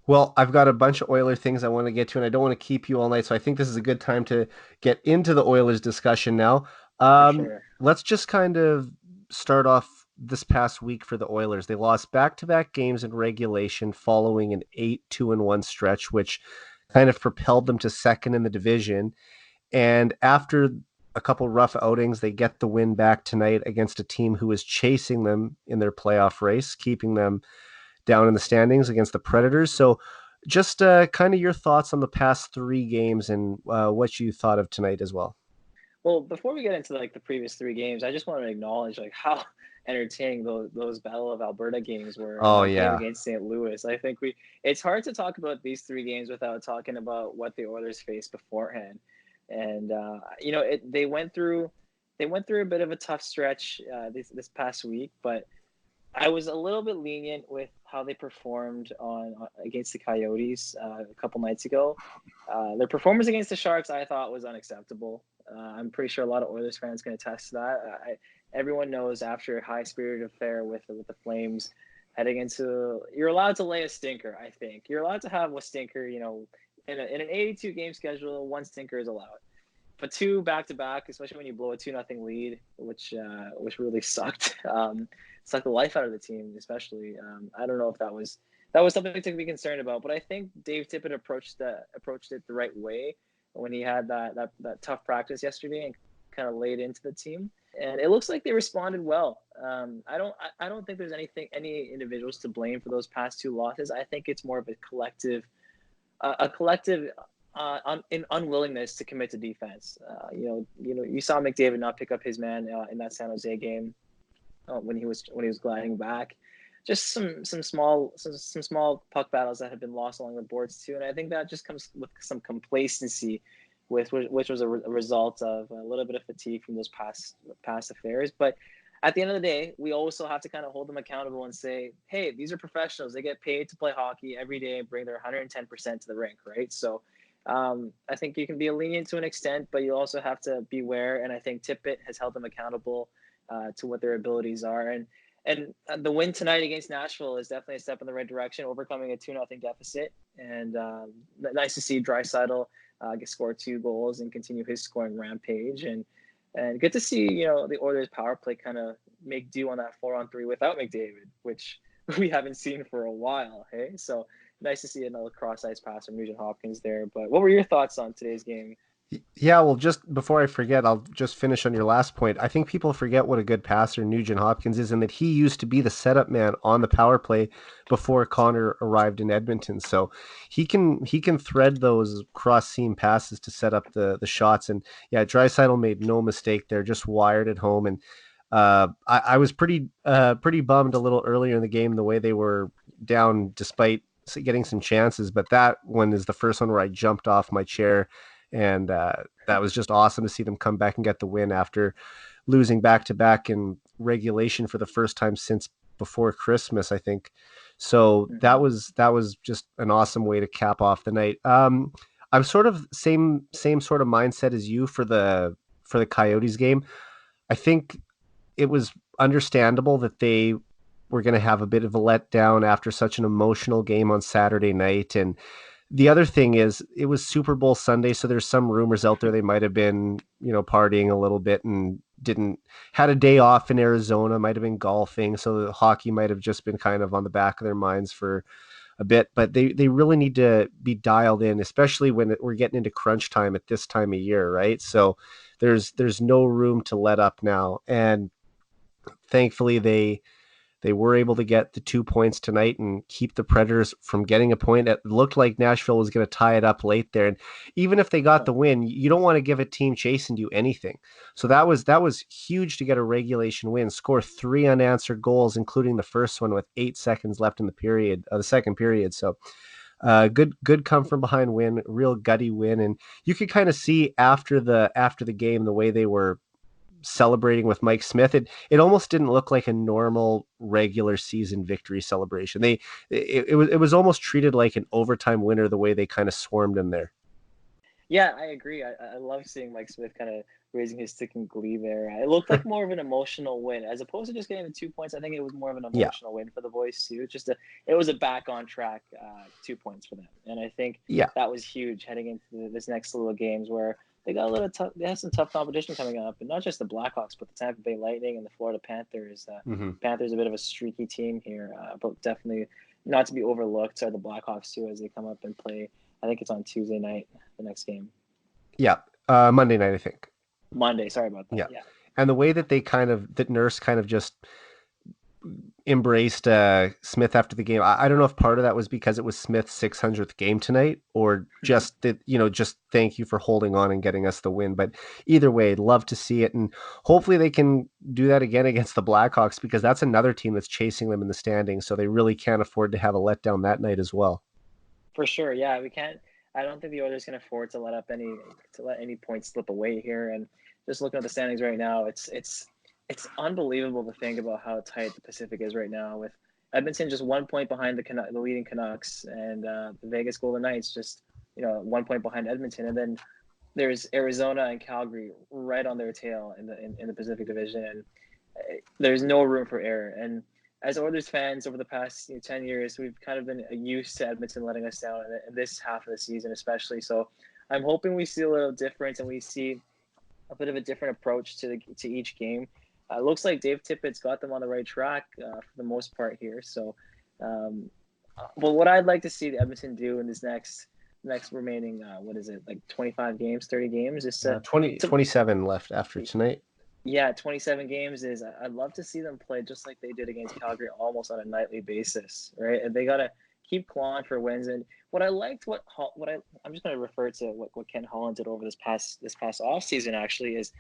Well, I've got a bunch of Oiler things I want to get to, and I don't want to keep you all night. So I think this is a good time to get into the Oilers discussion now. For sure. Let's just kind of start off this past week for the Oilers. They lost back-to-back games in regulation following an 8-2-1 stretch, which kind of propelled them to second in the division. And after a couple rough outings, they get the win back tonight against a team who is chasing them in their playoff race, keeping them down in the standings against the Predators. So Just kind of your thoughts on the past three games and what you thought of tonight as well. Well, before we get into like the previous three games, I just want to acknowledge like how entertaining those Battle of Alberta games were, and Oh that game yeah. against St. Louis. I think we it's hard to talk about these three games without talking about what the Oilers faced beforehand. And they went through a bit of a tough stretch this past week, but I was a little bit lenient with how they performed on against the Coyotes a couple nights ago. Their performance against the Sharks, I thought, was unacceptable. I'm pretty sure a lot of Oilers fans can attest to that. Everyone knows after a high-spirited affair with the Flames, heading into you're allowed to lay a stinker. I think you're allowed to have a stinker. In an 82 game schedule, one stinker is allowed. But two back to back, especially when you blow a 2-0 lead, which really sucked. Sucked the life out of the team, especially. I don't know if that was something to be concerned about, but I think Dave Tippett approached it the right way when he had that tough practice yesterday and kind of laid into the team. And it looks like they responded well. I don't think there's any individuals to blame for those past two losses. I think it's more of a collective in unwillingness to commit to defense. You saw McDavid not pick up his man in that San Jose game when he was gliding back. Just some small puck battles that have been lost along the boards too, and I think that just comes with some complacency, which was a result of a little bit of fatigue from those past affairs. But at the end of the day, we also have to kind of hold them accountable and say, hey, these are professionals. They get paid to play hockey every day and bring their 110% to the rink, right? So I think you can be lenient to an extent, but you also have to beware. And I think Tippett has held them accountable to what their abilities are. And the win tonight against Nashville is definitely a step in the right direction, overcoming a 2-0 deficit. And nice to see Draisaitl score two goals and continue his scoring rampage. And good to see, the Oilers power play kind of make do on that 4-on-3 without McDavid, which we haven't seen for a while. Hey, so nice to see another cross ice pass from Nugent Hopkins there. But what were your thoughts on today's game? Yeah, well, just before I forget, I'll just finish on your last point. I think people forget what a good passer Nugent Hopkins is and that he used to be the setup man on the power play before Connor arrived in Edmonton. So he can thread those cross seam passes to set up the shots. And yeah, Draisaitl made no mistake there, just wired it home. And I was pretty bummed a little earlier in the game the way they were down despite getting some chances. But that one is the first one where I jumped off my chair, and that was just awesome to see them come back and get the win after losing back to back in regulation for the first time since before Christmas, I think. So Mm-hmm. that was just an awesome way to cap off the night. I'm sort of same sort of mindset as you for the Coyotes game. I think it was understandable that they were going to have a bit of a letdown after such an emotional game on Saturday night. And the other thing is, it was Super Bowl Sunday, so there's some rumors out there they might have been, partying a little bit and didn't had a day off in Arizona, might have been golfing, so the hockey might have just been kind of on the back of their minds for a bit. But they really need to be dialed in, especially when we're getting into crunch time at this time of year, right? So there's no room to let up now, and thankfully they were able to get the 2 points tonight and keep the Predators from getting a point. It looked like Nashville was going to tie it up late there. And even if they got the win, you don't want to give a team chasing you anything. So that was huge to get a regulation win, score three unanswered goals, including the first one with 8 seconds left in the second period. So good come from behind win, real gutty win. And you could kind of see after the game the way they were celebrating with Mike Smith. It almost didn't look like a normal regular season victory celebration. It was almost treated like an overtime winner the way they kind of swarmed in there. Yeah, I agree. I love seeing Mike Smith kind of raising his stick in glee there. It looked like more of an emotional win as opposed to just getting the 2 points. I think it was more of an Yeah, emotional win for the boys too. It was a back on track 2 points for them, and I think yeah, that was huge heading into this next little games where they got a little tough. They have some tough competition coming up, and not just the Blackhawks, but the Tampa Bay Lightning and the Florida Panthers. hmm Panthers a bit of a streaky team here, but definitely not to be overlooked are the Blackhawks too as they come up and play. I think it's on Tuesday night, the next game. yeah. Monday night, I think. Monday. Sorry about that. Yeah, Yeah. and the way that that Nurse kind of just embraced Smith after the game. I don't know if part of that was because it was Smith's 600th game tonight, or Mhm. just that, just thank you for holding on and getting us the win. But either way, love to see it, and hopefully they can do that again against the Blackhawks, because that's another team that's chasing them in the standings. So they really can't afford to have a letdown that night as well. For sure, yeah, we can't. I don't think the Oilers can afford to let any points slip away here. And just looking at the standings right now, it's unbelievable to think about how tight the Pacific is right now. With Edmonton just 1 point behind the leading Canucks, and the Vegas Golden Knights just 1 point behind Edmonton, and then there's Arizona and Calgary right on their tail in the Pacific Division, and there's no room for error. And as Oilers fans over the past 10 years, we've kind of been used to Edmonton letting us down in this half of the season, especially. So I'm hoping we see a little difference and we see a bit of a different approach to each game. Looks like Dave Tippett's got them on the right track for the most part here. So, um, but what I'd like to see the Edmonton do in this next remaining what is it, like 25 games, 30 games, is to 20 to 27 left after tonight. yeah, 27 games is I'd love to see them play just like they did against Calgary almost on a nightly basis, right? And they got to keep clawing for wins. And what I liked, I'm just going to refer to what Ken Holland did over this past off season actually is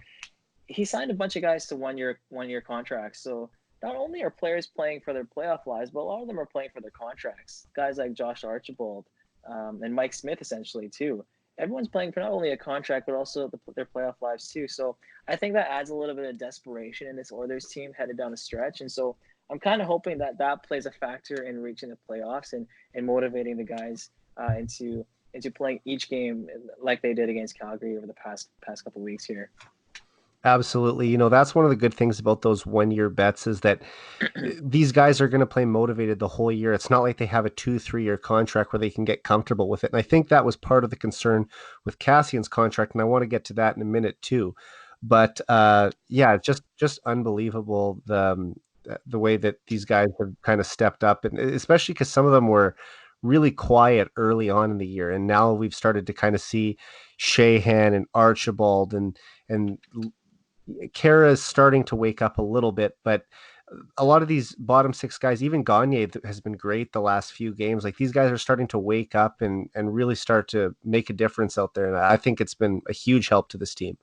he signed a bunch of guys to one year contracts. So not only are players playing for their playoff lives, but a lot of them are playing for their contracts. Guys like Josh Archibald and Mike Smith, essentially too. Everyone's playing for not only a contract but also their playoff lives too. So I think that adds a little bit of desperation in this Oilers team headed down the stretch. And so I'm kind of hoping that that plays a factor in reaching the playoffs and motivating the guys into playing each game like they did against Calgary over the past couple of weeks here. Absolutely. That's one of the good things about those 1 year bets is that these guys are going to play motivated the whole year. It's not like they have a 2, 3 year contract where they can get comfortable with it. And I think that was part of the concern with Cassian's contract. And I want to get to that in a minute too. But yeah, just unbelievable the way that these guys have kind of stepped up, and especially because some of them were really quiet early on in the year, and now we've started to kind of see Shahan and Archibald and Kara is starting to wake up a little bit, but a lot of these bottom six guys, even Gagne has been great the last few games. Like these guys are starting to wake up and really start to make a difference out there, and I think it's been a huge help to this team.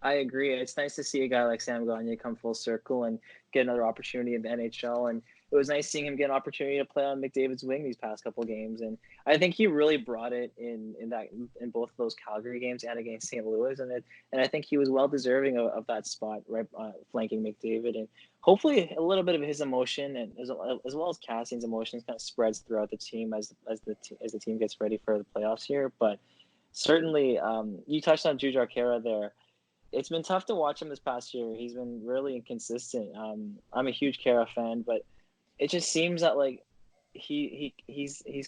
I agree. It's nice to see a guy like Sam Gagne come full circle and get another opportunity in the NHL. And it was nice seeing him get an opportunity to play on McDavid's wing these past couple games. And I think he really brought it in both of those Calgary games and against St. Louis. And I think he was well deserving of that spot, right, flanking McDavid. And hopefully a little bit of his emotion and as well as Cassian's emotions kind of spreads throughout the team as the team gets ready for the playoffs here. But certainly, you touched on Jujhar Khaira there. It's been tough to watch him this past year. He's been really inconsistent. I'm a huge Kara fan, but it just seems that like he's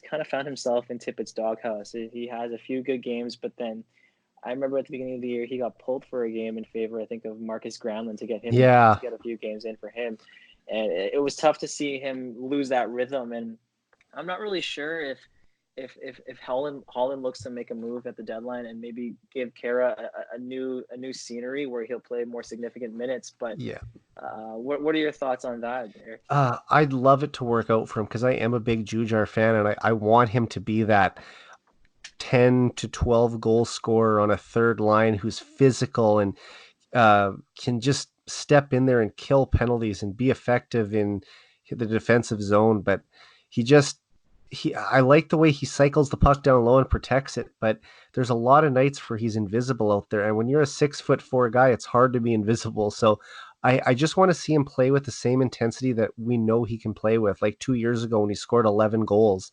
kind of found himself in Tippett's doghouse. He has a few good games, but then I remember at the beginning of the year he got pulled for a game in favor, I think, of Marcus Granlund to Yeah. get a few games in for him, and it was tough to see him lose that rhythm. And I'm not really sure if Holland looks to make a move at the deadline and maybe give Kara a new scenery where he'll play more significant minutes. But Yeah. what are your thoughts on that, Eric? I'd love it to work out for him because I am a big Jujar fan, and I want him to be that 10 to 12 goal scorer on a third line who's physical and can just step in there and kill penalties and be effective in the defensive zone. But he just I like the way he cycles the puck down low and protects it. But there's a lot of nights where he's invisible out there, and when you're a 6'4" guy, it's hard to be invisible. So I just want to see him play with the same intensity that we know he can play with. Like 2 years ago when he scored 11 goals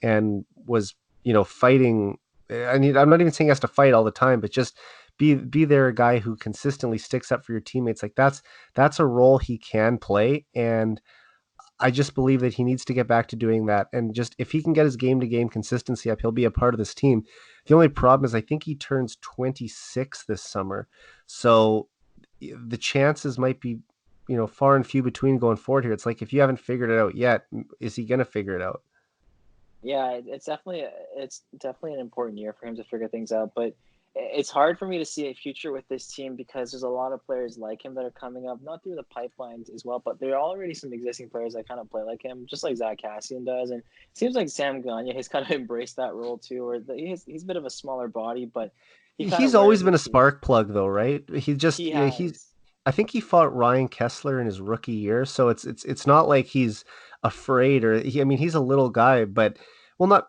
and was fighting. I mean, I'm not even saying he has to fight all the time, but just be there a guy who consistently sticks up for your teammates. Like that's a role he can play, and I just believe that he needs to get back to doing that. And just if he can get his game to game consistency up, he'll be a part of this team. The only problem is I think he turns 26 this summer, so the chances might be far and few between going forward here. It's like if you haven't figured it out yet, is he going to figure it out? Yeah, it's definitely an important year for him to figure things out. But it's hard for me to see a future with this team because there's a lot of players like him that are coming up, not through the pipelines as well, but there are already some existing players that kind of play like him, just like Zach Cassian does. And it seems like Sam Gagne has kind of embraced that role too, where he's a bit of a smaller body, but he kind of He's wears always the been a team. spark plug though, right? He just He yeah, he's has. I think he fought Ryan Kessler in his rookie year, so it's not like he's afraid or I mean he's a little guy, but well not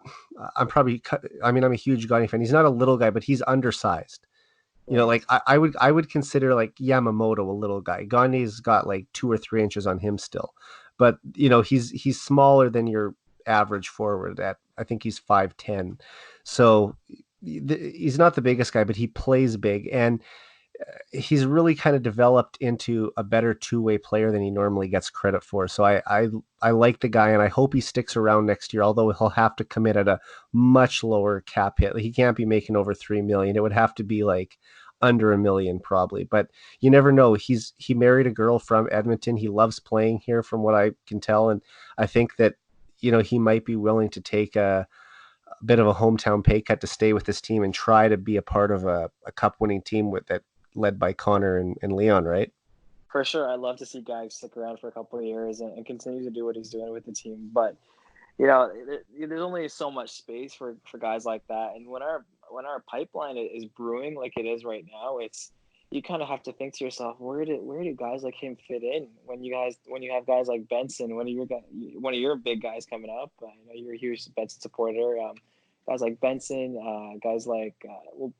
I'm probably I mean I'm a huge Gagne fan. He's not a little guy, but he's undersized. Like Right. I would consider like Yamamoto a little guy. Gagne's got like 2 or 3 inches on him still, but he's smaller than your average forward. At I think he's 5'10", so he's not the biggest guy, but he plays big, and he's really kind of developed into a better two-way player than he normally gets credit for. So I like the guy, and I hope he sticks around next year. Although he'll have to commit at a much lower cap hit. He can't be making over 3 million. It would have to be like under 1 million probably. But you never know. He married a girl from Edmonton. He loves playing here, from what I can tell, and I think that he might be willing to take a bit of a hometown pay cut to stay with this team and try to be a part of a cup winning team with that led by Connor and Leon, right? For sure, I'd love to see guys stick around for a couple of years and continue to do what he's doing with the team. But there's only so much space for guys like that. And when our pipeline is brewing like it is right now, it's you kind of have to think to yourself, where do guys like him fit in when you have guys like Benson, one of your big guys coming up. I know you're a huge Benson supporter. Guys like Benson, guys like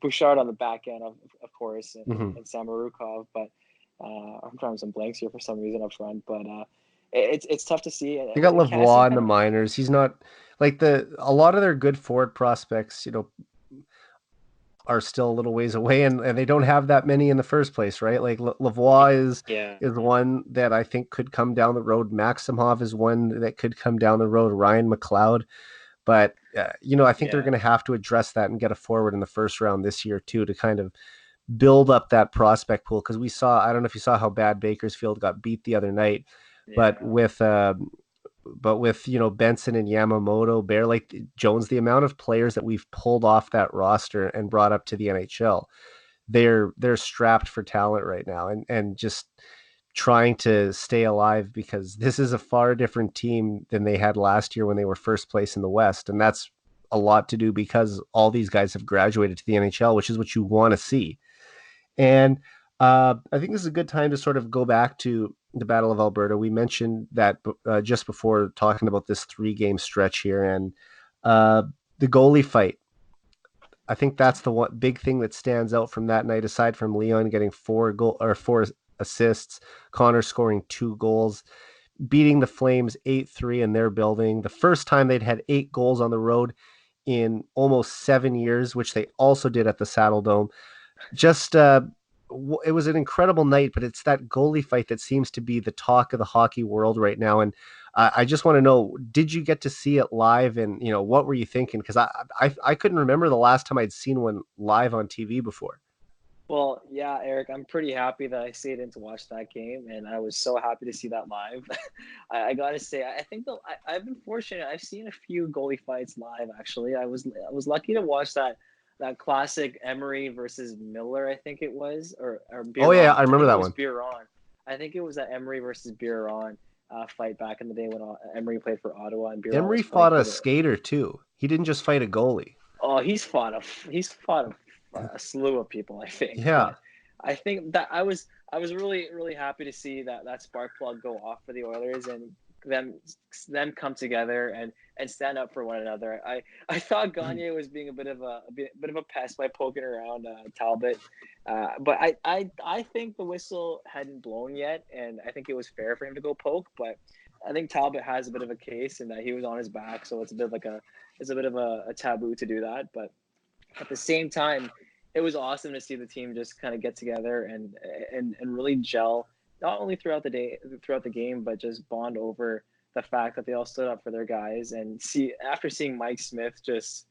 Bouchard on the back end, of course, Mm-hmm. and Samarukov. But I'm drawing some blanks here for some reason up front. But it's tough to see. They And got when Cassian Lavoie in kind the of minors. He's not like a lot of their good forward prospects, are still a little ways away, and they don't have that many in the first place, right? Like Lavoie yeah, is one that I think could come down the road. Maximov is one that could come down the road. Ryan McLeod, but I think they're yeah, going to have to address that and get a forward in the first round this year too to kind of build up that prospect pool, because we saw, I don't know if you saw how bad Bakersfield got beat the other night, but yeah. with Benson and Yamamoto, Bear Lake Jones, the amount of players that we've pulled off that roster and brought up to the NHL, they're strapped for talent right now, and just trying to stay alive, because this is a far different team than they had last year when they were first place in the West, and that's a lot to do because all these guys have graduated to the NHL, which is what you want to see. And I think this is a good time to sort of go back to the Battle of Alberta. We mentioned that just before talking about this 3 game stretch here, and uh, the goalie fight. I think that's the one big thing that stands out from that night, aside from Leon getting 4 assists, Connor scoring 2 goals, beating the Flames 8-3 in their building. The first time they'd had 8 goals on the road in almost 7 years, which they also did at the Saddle Dome. Just it was an incredible night, but it's that goalie fight that seems to be the talk of the hockey world right now. And I just want to know, did you get to see it live, and what were you thinking? Because I couldn't remember the last time I'd seen one live on TV before. Well, yeah, Eric, I'm pretty happy that I stayed in to watch that game, and I was so happy to see that live. I gotta say, I think I've been fortunate. I've seen a few goalie fights live. Actually, I was lucky to watch that classic Emery versus Miller. I think it was, or Oh yeah, Biron. I I remember think it that was one. Biron. I think it was that Emery versus Biron fight back in the day when Emery played for Ottawa and Biron Emery was playing fought for a the. skater too. He didn't just fight a goalie. Oh, he's fought a slew of people, I think. Yeah. But I think that I was really happy to see that spark plug go off for the Oilers and them them come together and stand up for one another. I thought Gagne was being a bit of a pest by poking around Talbot, but I think the whistle hadn't blown yet, and I think it was fair for him to go poke, but. I think Talbot has a bit of a case in that he was on his back, so it's a bit of a taboo to do that. But at the same time, it was awesome to see the team just kind of get together and really gel, not only throughout the game, but just bond over the fact that they all stood up for their guys and see after seeing Mike Smith just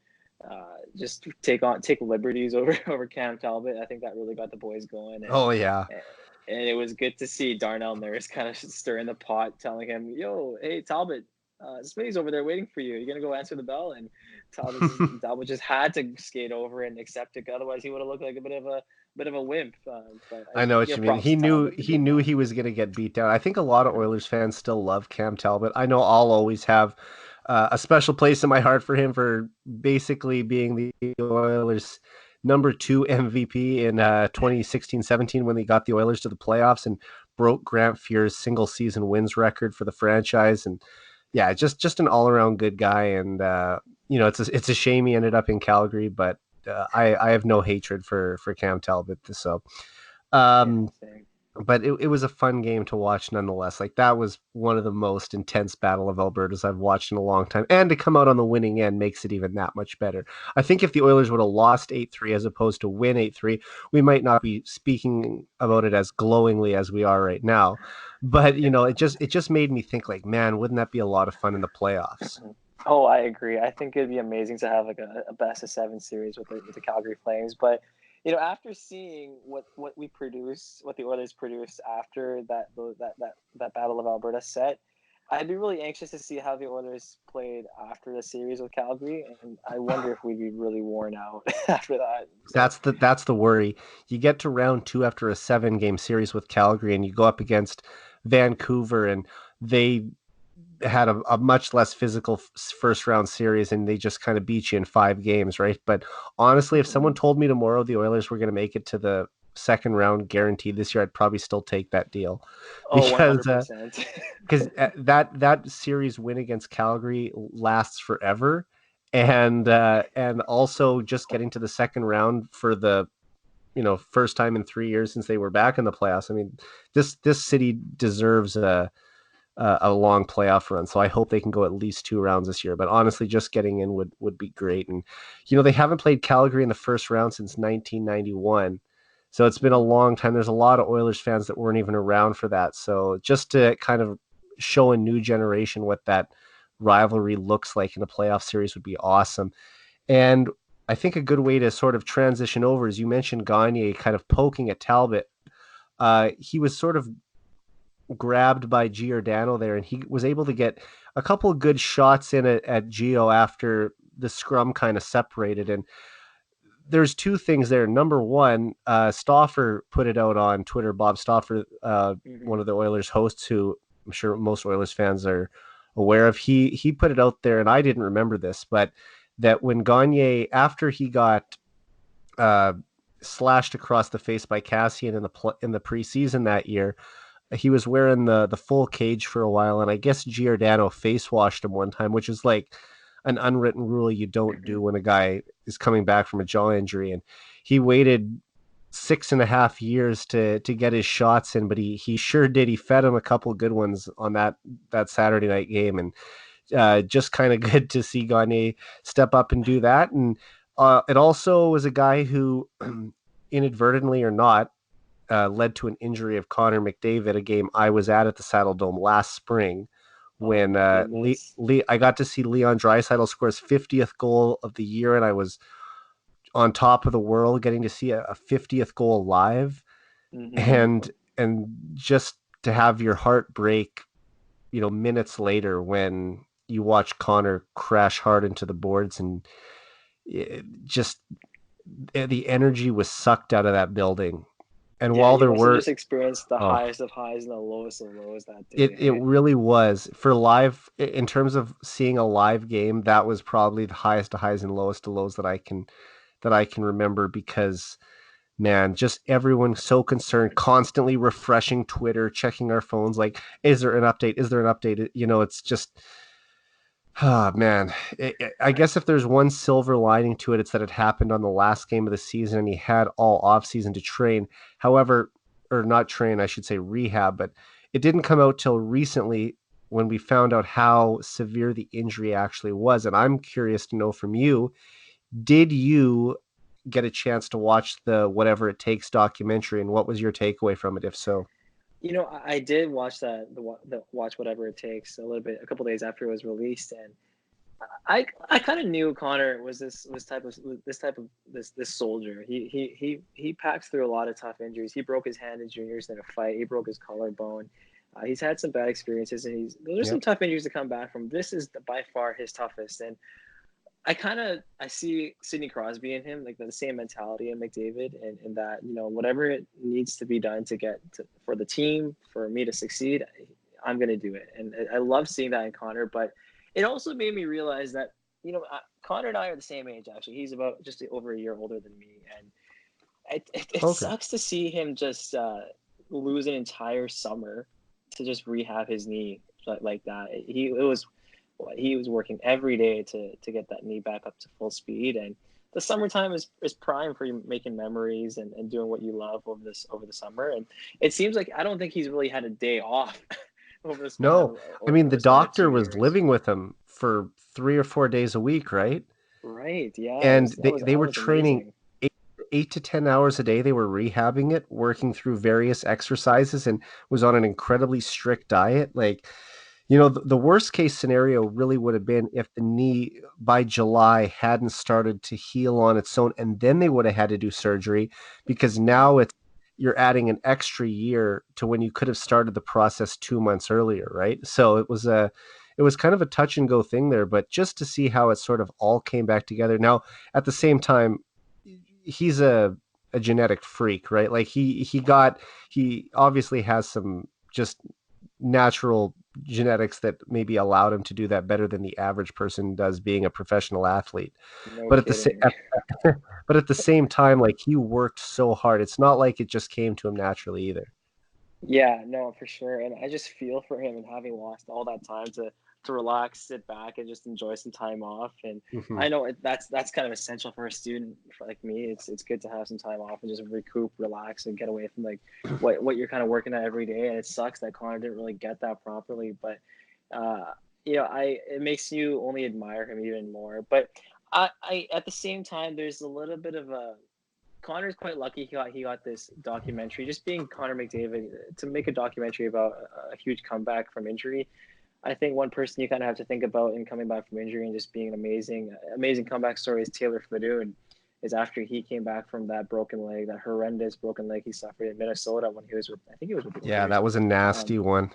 take liberties over Cam Talbot. I think that really got the boys going, Oh yeah. and it was good to see Darnell Nurse kind of stirring the pot, telling him, "Yo, hey Talbot, Smitty's over there waiting for you. You're gonna go answer the bell." And Talbot just had to skate over and accept it. Otherwise, he would have looked like a bit of a wimp. But I know what give you mean. props to Talbot, the He good knew man. he was going to get beat down. I think a lot of Oilers fans still love Cam Talbot. I know I'll always have a special place in my heart for him for basically being the Oilers' number two MVP in 2016-17 when they got the Oilers to the playoffs and broke Grant Fuhr's single season wins record for the franchise. And yeah, just an all around good guy. And it's a shame he ended up in Calgary, but I have no hatred for Cam Talbot. So Yeah, um, same. but it was a fun game to watch nonetheless. Like that was one of the most intense Battle of Albertas I've watched in a long time. And to come out on the winning end makes it even that much better. I think if the Oilers would have lost 8-3 as opposed to win 8-3, we might not be speaking about it as glowingly as we are right now. But Yeah. it just made me think like, man, wouldn't that be a lot of fun in the playoffs? Oh, I agree. I think it'd be amazing to have like a best of seven series with the Calgary Flames. But after seeing what we produce, what the Oilers produced after that Battle of Alberta set, I'd be really anxious to see how the Oilers played after the series with Calgary, and I wonder if we'd be really worn out after that. So, That's the worry. You get to round two after a 7 game series with Calgary, and you go up against Vancouver, and they had a much less physical first round series, and they just kind of beat you in 5 games, right? But honestly, if someone mhm. told me tomorrow the Oilers were going to make it to the second round guaranteed this year, I'd probably still take that deal Oh, because 100%. that series win against Calgary lasts forever. And also just getting to the second round for the first time in 3 years since they were back in the playoffs. I mean, this city deserves a long playoff run. So I hope they can go at least 2 rounds this year. But honestly, just getting in would be great. And they haven't played Calgary in the first round since 1991. So it's been a Mhm. long time. There's a lot of Oilers fans that weren't even around for that. So just to kind of show a new generation what that rivalry looks like in a playoff series would be awesome. And I think a good way to sort of transition over is you mentioned Gagne kind of poking at Talbot. He was sort of grabbed by Giordano there, and he was able to get a couple of good shots in at Gio after the scrum kind of separated. And there's two things there. Number one, Stauffer put it out on Twitter. Bob Stauffer, one Mhm. of the Oilers hosts, who I'm sure most Oilers fans are aware of. He put it out there, and I didn't remember this, but that when Gagne, after he got uh, slashed across the face by Cassian in the preseason that year, he was wearing the full cage for a while, and I guess Giordano face washed him one time, which is like an unwritten rule you don't do Mhm. when a guy is coming back from a jaw injury. And he waited 6.5 years to get his shots in, but he sure did. He fed him a couple good ones on that Saturday night game, and just kind of good to see Gagne step up and do that. And it also was a guy who, inadvertently or not, led to an injury of Connor McDavid, a game I was at the Saddle Dome last spring Oh when my goodness. I got to see Leon Draisaitl score his 50th goal of the year, and I was on top of the world getting to see a 50th goal live, Mhm. and just to have your heart break, minutes later when you watch Connor crash hard into the boards, and just the energy was sucked out of that building. And Yeah, while you there must have were just experienced the oh, highest of highs and the lowest of lows that day. it Hey. really was for live in terms of seeing a live game. That was probably the highest to highs and lowest to lows that I can remember, because man, just everyone so concerned, constantly refreshing Twitter, checking our phones, like, is there an update? Is there an update? It's just, ah, man. I guess if there's one silver lining to it, it's that it happened on the last game of the season, and he had all off season to train. However, or not train, I should say rehab, but it didn't come out till recently when we found out how severe the injury actually was. And I'm curious to know from you, did you get a chance to watch the Whatever It Takes documentary, and what was your takeaway from it, if so? I did watch the watch whatever it takes a little bit a couple days after it was released, and I kind of knew Connor was this soldier. He passed through a lot of tough injuries. He broke his hand in juniors in a fight. He broke his collarbone. He's had some bad experiences, and those are some Yep. tough injuries to come back from. This is by far his toughest, and I see Sidney Crosby in him, like the same mentality in McDavid, and that whatever it needs to be done to for the team, for me to succeed, I'm gonna do it. And I love seeing that in Connor, but it also made me realize that Connor and I are the same age. Actually, he's about just over a year older than me, and it Okay. sucks to see him just lose an entire summer to just rehab his knee like that. He was working every day to get that knee back up to full speed, and the summertime is prime for you making memories and doing what you love over the summer. And it seems like I don't think he's really had a day off No, I mean, over the the span of doctor two was years. living with him for 3 or 4 days a week, right? Right? Yeah, And they that were was training amazing. 8 to 10 hours a day. They were rehabbing it, working through various exercises, and was on an incredibly strict diet. Like, the worst case scenario really would have been if the knee by July hadn't started to heal on its own, and then they would have had to do surgery, because Mm, now you're adding an extra year to when you could have started the process 2 months earlier, right? So it was kind of a touch and go thing there, but just to see how it sort of all came back together. Now, at the same time, he's a genetic freak, right? Like he obviously has some just natural genetics that maybe allowed him to do that better than the average person does being a professional athlete. no But at the kidding. but at the same time, like, he worked so hard. It's not like it just came to him naturally either. Yeah, no, for sure. And I just feel for him and having lost all that time to relax, sit back, and just enjoy some time off. And Hmm. I know that's kind of essential for a student like me. It's good to have some time off and just recoup, relax, and get away from like what you're kind of working at every day. And it sucks that Connor didn't really get that properly, but uh, I it makes you only admire him even more. But I at the same time, there's a little bit of a Connor's quite lucky he got this documentary. Just being Connor McDavid to make a documentary about a huge comeback from injury. I think one person you kind of have to think about in coming back from injury and just being an amazing comeback story is Taylor Fedun. Is after he came back from that broken leg, that horrendous broken leg he suffered in Minnesota when he was with, I think he was with the Yeah, Oilers. that was a Um, nasty one.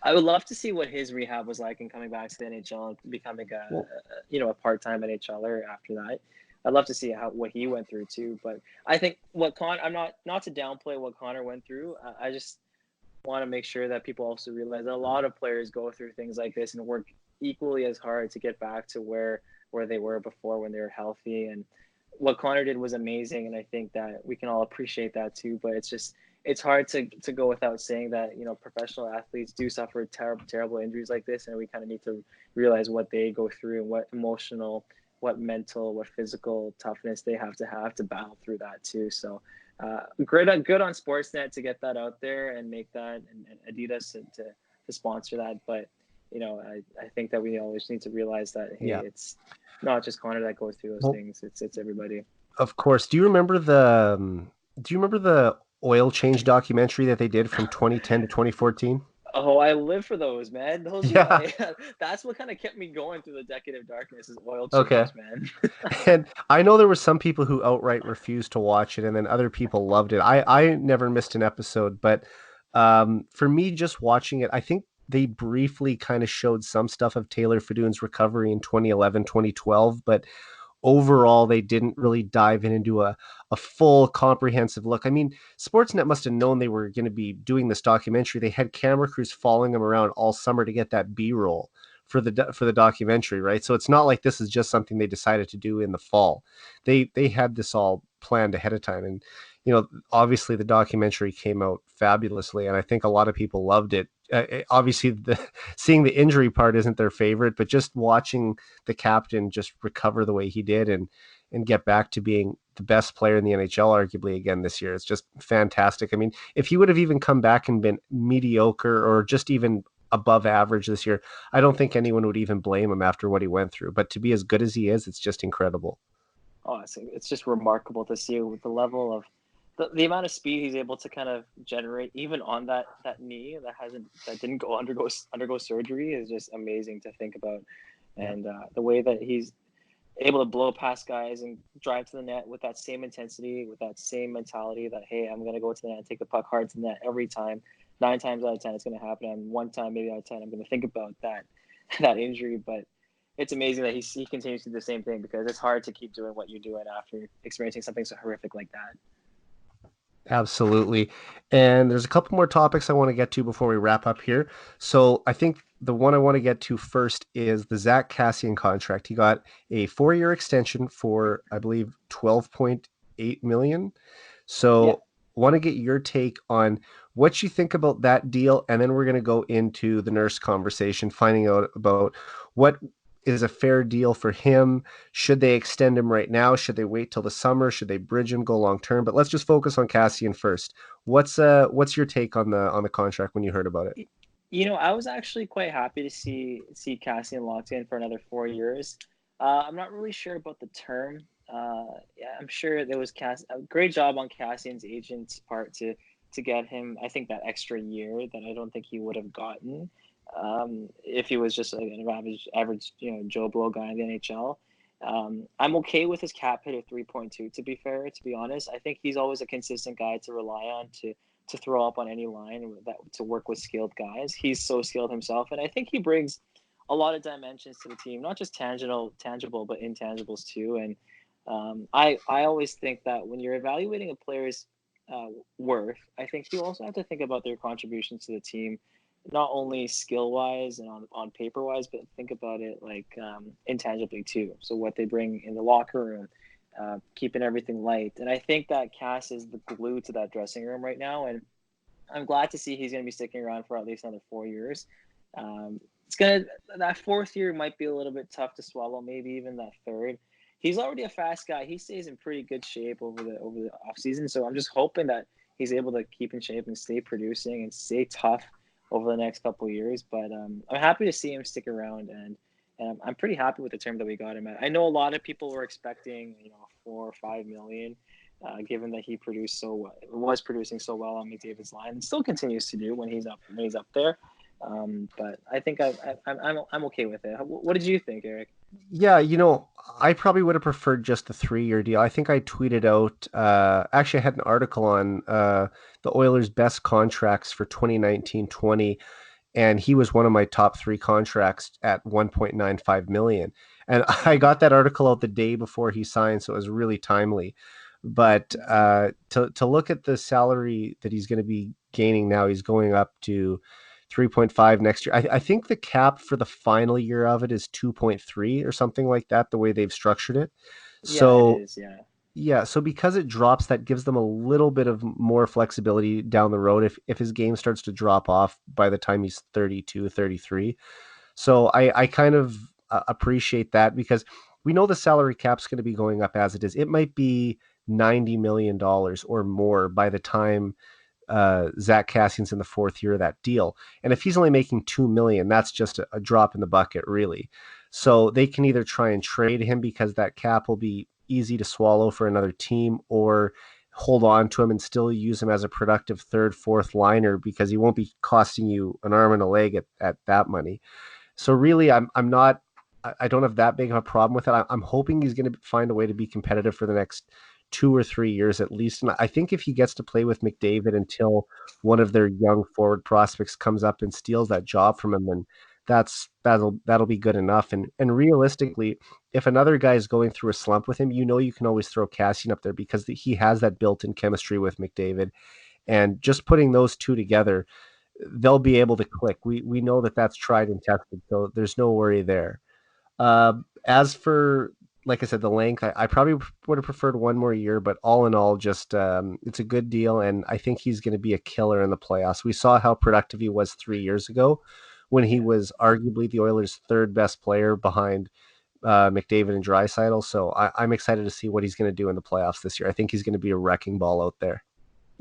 I would love to see what his rehab was like and coming back to the NHL and becoming Well, a part-time NHLer after that. I'd love to see what he went through too. But I think I'm not to downplay what Connor went through. I just want to make sure that people also realize that a lot of players go through things like this and work equally as hard to get back to where they were before when they were healthy. And what Connor did was amazing, and I think that we can all appreciate that too. But it's hard to go without saying that professional athletes do suffer terrible injuries like this, and we kind of need to realize what they go through and what emotional, what mental, what physical toughness they have to battle through that too. So good on Sportsnet to get that out there and make that, and Adidas to sponsor that. But I think that we always need to realize that hey, yeah. it's not just Connor that goes through those Well, things. It's everybody. of course. Do you remember the oil change documentary that they did from 2010 to 2014? Oh, I live for those, man. Those are Yeah. I. That's what kind of kept me going through the decade of darkness is oil Okay. changes, man. And I know there were some people who outright refused to watch it, and then other people loved it. I never missed an episode, but for me, just watching it, I think they briefly kind of showed some stuff of Taylor Fedun's recovery in 2011, 2012, but overall they didn't really dive in and do a full comprehensive look. I mean, Sportsnet must have known they were going to be doing this documentary. They had camera crews following them around all summer to get that B-roll for the documentary, right? So it's not like this is just something they decided to do in the fall. They had this all planned ahead of time, and obviously the documentary came out fabulously, and I think a lot of people loved it. Obviously, seeing the injury part isn't their favorite, but just watching the captain just recover the way he did and get back to being the best player in the NHL arguably again this year. It's just fantastic. I mean, if he would have even come back and been mediocre or just even above average this year, I don't think anyone would even blame him after what he went through. But to be as good as he is, it's just incredible. Oh, it's just remarkable to see with the level of the amount of speed he's able to kind of generate, even on that knee that didn't undergo surgery, is just amazing to think about. Yeah. And the way that he's able to blow past guys and drive to the net with that same intensity, with that same mentality that hey, I'm gonna go to the net and take the puck hard to the net every time. 9 times out of 10 it's going to happen, and one time maybe out of 10 I'm going to think about that that injury. But it's amazing that he continues to do the same thing, because it's hard to keep doing what you're doing after experiencing something so horrific like that. Absolutely. And there's a couple more topics I want to get to before we wrap up here. So I think the one I want to get to first is the Zach Cassian contract. He got a 4-year extension for, I believe, 12.8 million. Yeah. So want to get your take on what you think about that deal, and then we're going to go into the nurse conversation, finding out about what is a fair deal for him. Should they extend him right now? Should they wait till the summer? Should they bridge him, go long term? But let's just focus on Cassian first. What's your take on the contract when you heard about it? I was actually quite happy to see Cassian locked in for another 4 years. I'm not really sure about the term. Yeah, I'm sure there was a great job on Cassian's agent's part to get him, I think, that extra year that I don't think he would have gotten if he was just like an average Joe Blow guy in the NHL. I'm okay with his cap hit of 3.2. To be fair, to be honest, I think he's always a consistent guy to rely on to throw up on any line that to work with skilled guys. He's so skilled himself, and I think he brings a lot of dimensions to the team, not just tangible, but intangibles too. And I always think that when you're evaluating a player's worth, I think you also have to think about their contributions to the team, not only skill wise and on paper wise, but think about it like intangibly too. So what they bring in the locker room, keeping everything light. And I think that Cass is the glue to that dressing room right now. And I'm glad to see he's going to be sticking around for at least another 4 years. It's gonna That fourth year might be a little bit tough to swallow, maybe even that third. He's already a fast guy. He stays in pretty good shape over the off season. So I'm just hoping that he's able to keep in shape and stay producing and stay tough over the next couple of years. But I'm happy to see him stick around, and I'm pretty happy with the term that we got him at. I know a lot of people were expecting 4 or 5 million, given that he was producing so well on McDavid's line, and still continues to do when he's up there. But I think I'm okay with it. What did you think, Eric? Yeah, I probably would have preferred just the 3-year deal. I think I tweeted out, actually, I had an article on the Oilers' best contracts for 2019-20, and he was one of my top three contracts at 1.95 million. And I Mm-hmm. got that article out the day before he signed, so it was really timely. But Mm-hmm. to look at the salary that he's going to be gaining now, he's going up to 3.5 next year. I think the cap for the final year of it is 2.3 or something like that, the way they've structured it. Yeah, it So is. Yeah. yeah, so because it drops, that gives them a little bit of more flexibility down the road if his game starts to drop off by the time he's 32, 33. So I kind of appreciate that, because we know the salary cap's going to be going up as it is. It might be $90 million or more by the time Zach Cassian's in the fourth year of that deal. And if he's only making 2 million, that's just a drop in the bucket, really. So they can either try and trade him because that cap will be easy to swallow for another team, or hold on to him and still use him as a productive third, fourth liner, because he won't be costing you an arm and a leg at that money. So really, I'm not. I don't have that big of a problem with it. I'm hoping he's going to find a way to be competitive for the next 2 or 3 years at least. And I think if he gets to play with McDavid until one of their young forward prospects comes up and steals that job from him, then that'll be good enough. And realistically, if another guy is going through a slump with him, you can always throw Cassian up there, because he has that built-in chemistry with McDavid, and just putting those two together, they'll be able to click. We know that that's tried and tested, so there's no worry there. As for, like I said, the length, I probably would have preferred one more year, but all in all, just it's a good deal, and I think he's going to be a killer in the playoffs. We saw how productive he was 3 years ago, when he Yeah. was arguably the Oilers' third best player behind McDavid and Draisaitl. So I'm excited to see what he's going to do in the playoffs this year. I think he's going to be a wrecking ball out there.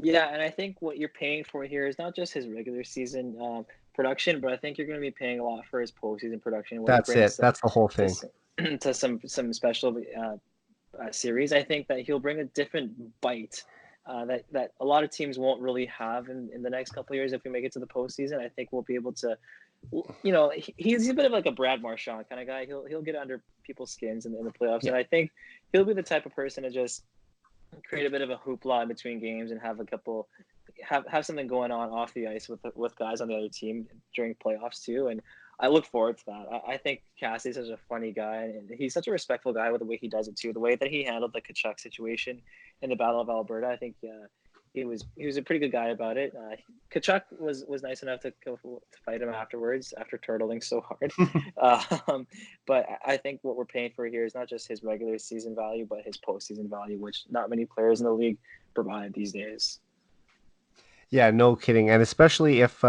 Yeah, and I think what you're paying for here is not just his regular season production, but I think you're going to be paying a lot for his postseason production, what he That's brings it. That's the whole thing. to some special series. I think that he'll bring a different bite that a lot of teams won't really have in the next couple of years if we make it to the postseason. I think we'll be able to, he's a bit of like a Brad Marchand kind of guy. He'll get under people's skins in the playoffs, Yeah. and I think he'll be the type of person to just create a bit of a hoopla in between games and have a couple, have something going on off the ice with guys on the other team during playoffs too. And I look forward to that. I think Cassie's such a funny guy, and he's such a respectful guy with the way he does it too. The way that he handled the Kachuk situation in the Battle of Alberta, I think he was a pretty good guy about it. Kachuk was nice enough to go to fight him afterwards after turtling so hard. But I think what we're paying for here is not just his regular season value, but his postseason value, which not many players in the league provide these days. Yeah, no kidding. And especially if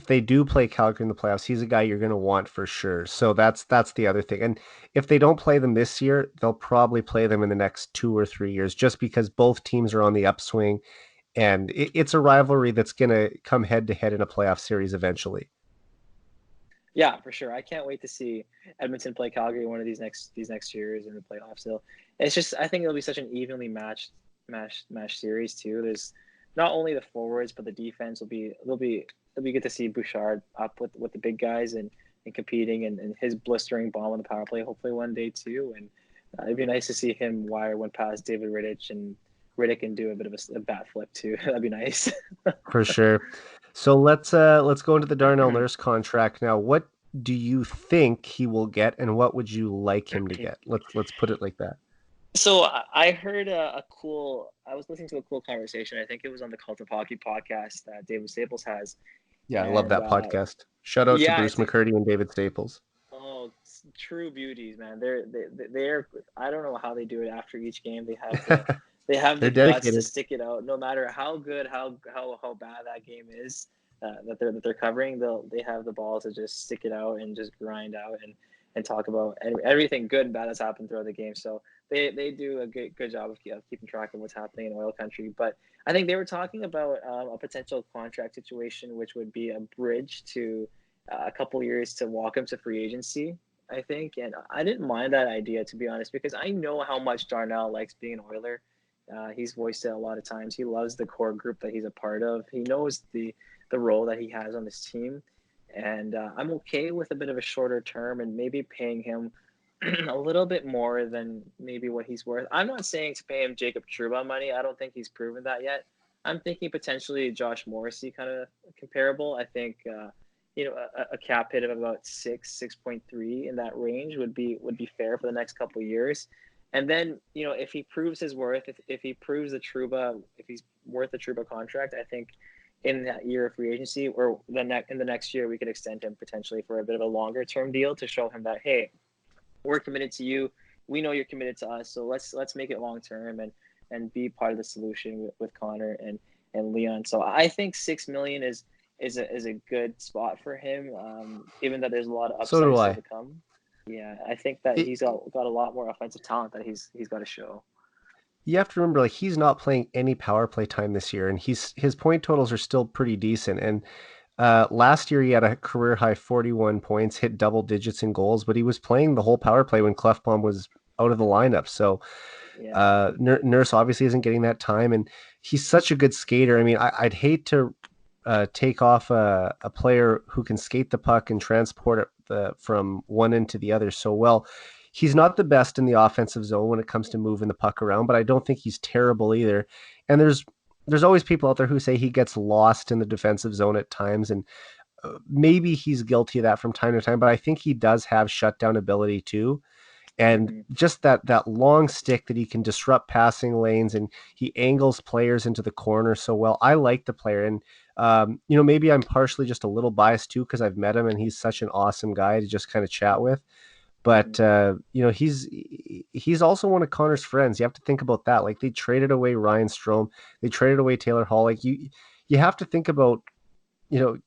they do play Calgary in the playoffs, he's a guy you're going to want for sure. So that's the other thing. And if they don't play them this year, they'll probably play them in the next 2 or 3 years, just because both teams are on the upswing, and it's a rivalry that's going to come head to head in a playoff series eventually. Yeah, for sure. I can't wait to see Edmonton play Calgary one of these next years in the playoffs. So it's just I think it'll be such an evenly matched series too. There's not only the forwards but the defense will be good to see Bouchard up with the big guys and competing and his blistering bomb on the power play hopefully one day too. And it'd be nice to see him wire one past David Rittich and Riddick and do a bit of a bat flip too. That'd be nice. For sure. So let's go into the Darnell Nurse contract now. What do you think he will get, and what would you like him to get? Let's put it like that. So I heard a cool. I was listening to a cool conversation. I think it was on the Cult of Hockey podcast that David Staples has, Yeah, I love and that podcast. Shout out to yeah, Bruce McCurdy and David Staples. true beauties, man. They're. I don't know how they do it after each game. They have the They're guts to dedicated. stick it out, no matter how good, how bad that game is that they're covering. They have the balls to just stick it out and just grind out and talk about everything good and bad that's happened throughout the game. So they do a good job of keeping track of what's happening in oil country. But I think they were talking about a potential contract situation, which would be a bridge to a couple years to walk him to free agency. I think, and I didn't mind that idea, to be honest, because I know how much Darnell likes being an Oiler. He's voiced it a lot of times. He loves the core group that he's a part of. He knows the role that he has on this team, and I'm okay with a bit of a shorter term and maybe paying him a little bit more than maybe what he's worth. I'm not saying to pay him Jacob Trouba money. I don't think he's proven that yet. I'm thinking potentially Josh Morrissey kind of comparable. I think a cap hit of about 6.3 in that range would be fair for the next couple of years. And then if he proves his worth, if he proves if he's worth the Trouba contract, I think in that year of free agency or in the next year we could extend him potentially for a bit of a longer term deal to show him that, hey, we're committed to you. We know you're committed to us, so let's make it long term and be part of the solution with Connor and Leon. So I think 6 million is a good spot for him. Even though there's a lot of So do upside still I. to come. Yeah, I think that It, he's got a lot more offensive talent that he's got to show. you have to remember, like, he's not playing any power play time this year, and his point totals are still pretty decent. And last year he had a career high 41 points, hit double digits in goals, but he was playing the whole power play when Clefbaum was out of the lineup. So Yeah. Nurse obviously isn't getting that time, and he's such a good skater. I mean, I'd hate to take off a player who can skate the puck and transport it from one end to the other so well. He's not the best in the offensive zone when it comes to moving the puck around, but I don't think he's terrible either. And there's always people out there who say he gets lost in the defensive zone at times, and maybe he's guilty of that from time to time. But I think he does have shutdown ability too, and Mm-hmm. just that long stick that he can disrupt passing lanes, and he angles players into the corner so well. I like the player, and maybe I'm partially just a little biased too because I've met him and he's such an awesome guy to just kind of chat with. Mm-hmm. But he's also one of Connor's friends. You have to think about that. Like, they traded away Ryan Strome, they traded away Taylor Hall. Like, you have to think about you know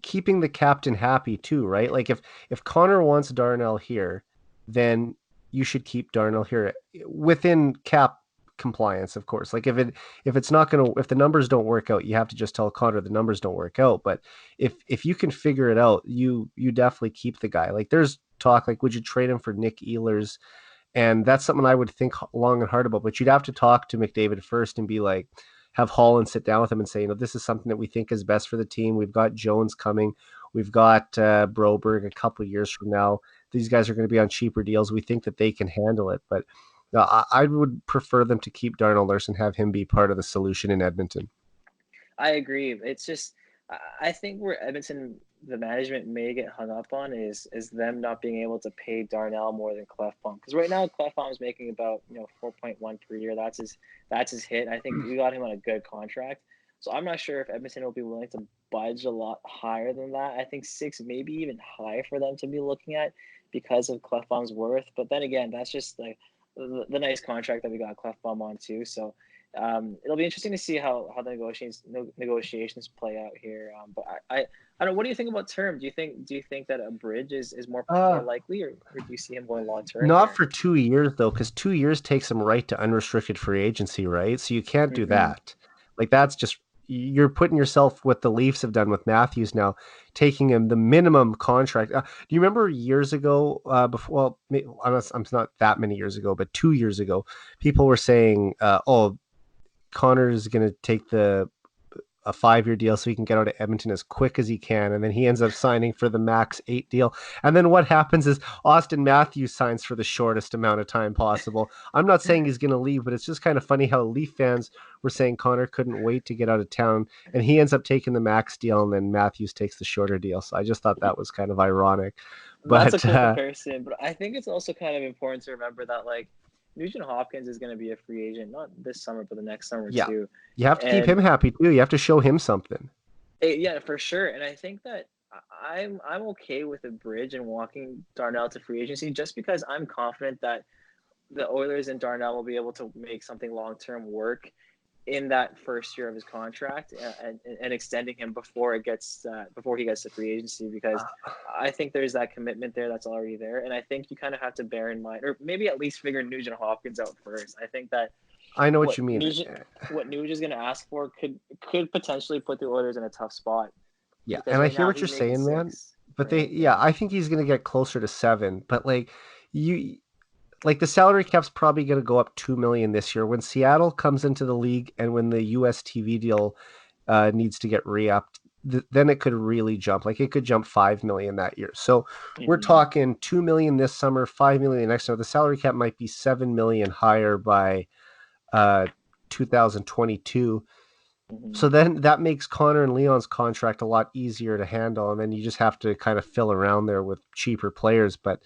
keeping the captain happy too, right? Like, if Connor wants Darnell here, then you should keep Darnell here within cap compliance, of course. Like, if it's not gonna if the numbers don't work out, you have to just tell Connor the numbers don't work out. But if you can figure it out, you definitely keep the guy. Like, there's talk, like, would you trade him for Nick Ehlers? And that's something I would think long and hard about. But you'd have to talk to McDavid first and be like, have Holland sit down with him and say, this is something that we think is best for the team. We've got Jones coming. We've got Broberg a couple years from now. These guys are going to be on cheaper deals. We think that they can handle it. But I would prefer them to keep Darnell Nurse and have him be part of the solution in Edmonton. I agree. It's just I think where Edmonton the management may get hung up on is them not being able to pay Darnell more than Clefbaum, because right now Clefbaum is making about 4.1 per year. That's his hit. I think we got him on a good contract, so I'm not sure if Edmonton will be willing to budge a lot higher than that. I think six, maybe even high for them to be looking at because of Clefbaum's worth. But then again, that's just like the nice contract that we got Clefbaum on too. So it'll be interesting to see how the negotiations play out here. But I don't know. What do you think about term? Do you think that a bridge is more Uh, likely, or do you see him going long term Not here? for 2 years though, because 2 years takes him right to unrestricted free agency, right? So you can't do Mm-hmm. that. Like that's just you're putting yourself what the Leafs have done with Matthews now, taking him the minimum contract. Do you remember years ago? Before, well, I'm not that many years ago, but 2 years ago, people were saying, "Oh, Connor is going to take the a 5 year deal so he can get out of Edmonton as quick as he can. And then he ends up signing for the max 8 deal. And then what happens is Austin Matthews signs for the shortest amount of time possible. I'm not saying he's going to leave, but it's just kind of funny how Leaf fans were saying Connor couldn't wait to get out of town. And he ends up taking the max deal, and then Matthews takes the shorter deal. So I just thought that was kind of ironic. That's a But cool comparison, but I think it's also kind of important to remember that like Nugent Hopkins is going to be a free agent not this summer but the next summer yeah, too, you have to keep and him happy too. You have to show him something. yeah, for sure. And I think that I'm okay with a bridge and walking Darnell to free agency just because I'm confident that the Oilers and Darnell will be able to make something long term work in that first year of his contract, and extending him before he gets to free agency, because I think there's that commitment there that's already there, and I think you kind of have to bear in mind, or maybe at least figure Nugent Hopkins out first. I think that I know what what you mean. Nugent what Nuge is going to ask for could potentially put the Oilers in a tough spot, Yeah, because and I right hear now what you're he's making saying, man. six, But right? yeah, I think he's gonna get closer to 7. But you, like the salary cap's probably gonna go up 2 million this year when Seattle comes into the league and when the U.S. TV deal needs to get re-upped. Then it could really jump. Like it could jump 5 million that year. So we're Mm-hmm. talking 2 million this summer, 5 million next summer. The salary cap might be 7 million higher by uh 2022. Mm-hmm. So then that makes Connor and Leon's contract a lot easier to handle, and then you just have to kind of fill around there with cheaper players. But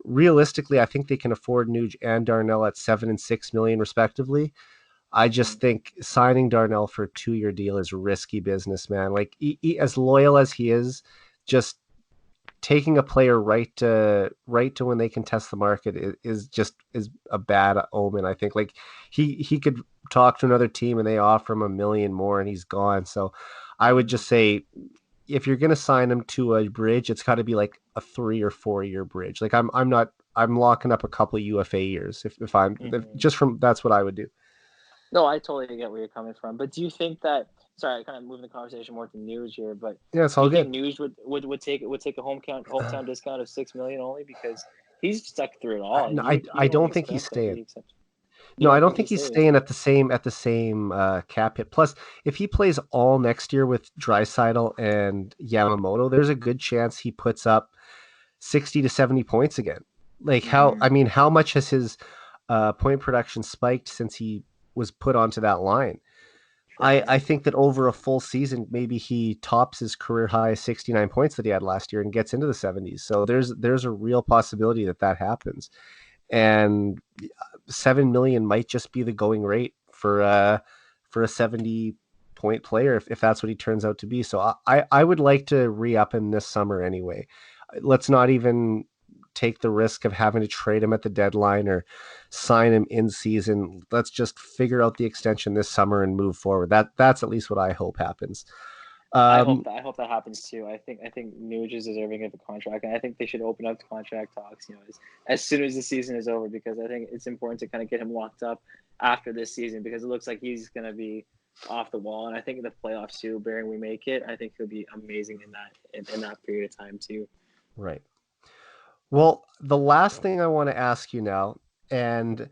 realistically, I think they can afford Nuge and Darnell at 7 and 6 million respectively. I Mm-hmm. just think signing Darnell for a 2 year deal is risky business, man. Like as loyal as he is, just taking a player right to when they can test the market is a bad omen. I think like he could talk to another team and they offer him 1 million more and he's gone. So I would Mm-hmm. just say if you're gonna sign him to a bridge, it's got to be like a 3 or 4 year bridge. Like I'm locking up a couple of UFA years if Mm-hmm. just from that's what I would do. No, I totally get where you're coming from. But do you think that? Sorry, I kind of moving the conversation more to Nuge here. But Yeah, it's do all you think good. Nuge would take a hometown discount of 6 million only because he's stuck through it all? You I don't don't think he's expect that staying. he accepts. You No, I don't don't think he think he's stays? staying at the same cap hit. Plus, if he plays all next year with Draisaitl and Yamamoto, there's a good chance he puts up 60 to 70 points again. Like Mm-hmm. how much has his point production spiked since he was put onto that line? For I sure. think that over a full season, maybe he tops his career high 69 points that he had last year and gets into the 70s. So there's a real possibility that that happens. And 7 million might just be the going rate for a 70 point player if that's what he turns out to be. So I would like to re-up him this summer anyway. Let's not even take the risk of having to trade him at the deadline or sign him in season. Let's just figure out the extension this summer and move forward. That's at least what I hope happens. Um, I hope that happens too. I think Nuge is deserving of a contract, and I think they should open up the contract talks. As soon as the season is over, because I think it's important to kind of get him locked up after this season, because it looks like he's going to be off the wall, and I think in the playoffs too, bearing we make it, I think he'll be amazing in that period of time too. right. Well, the last thing I want to ask you now, and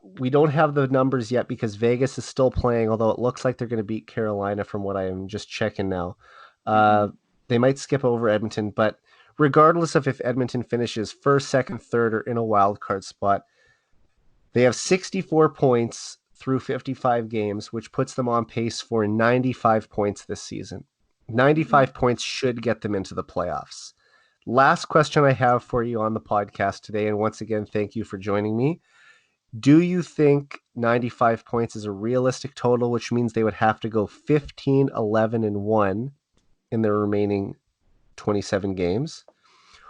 we don't have the numbers yet because Vegas is still playing, although it looks like they're going to beat Carolina from what I am just checking now. Uh, Mm-hmm. they might skip over Edmonton, but regardless of if Edmonton finishes first, second, third, or in a wild card spot, they have 64 points. through 55 games, which puts them on pace for 95 points this season. Hmm. 95 points should get them into the playoffs. Last question I have for you on the podcast today, and once again, thank you for joining me. Do you think 95 points is a realistic total, which means they would have to go 15, 11, and 1 in their remaining 27 games?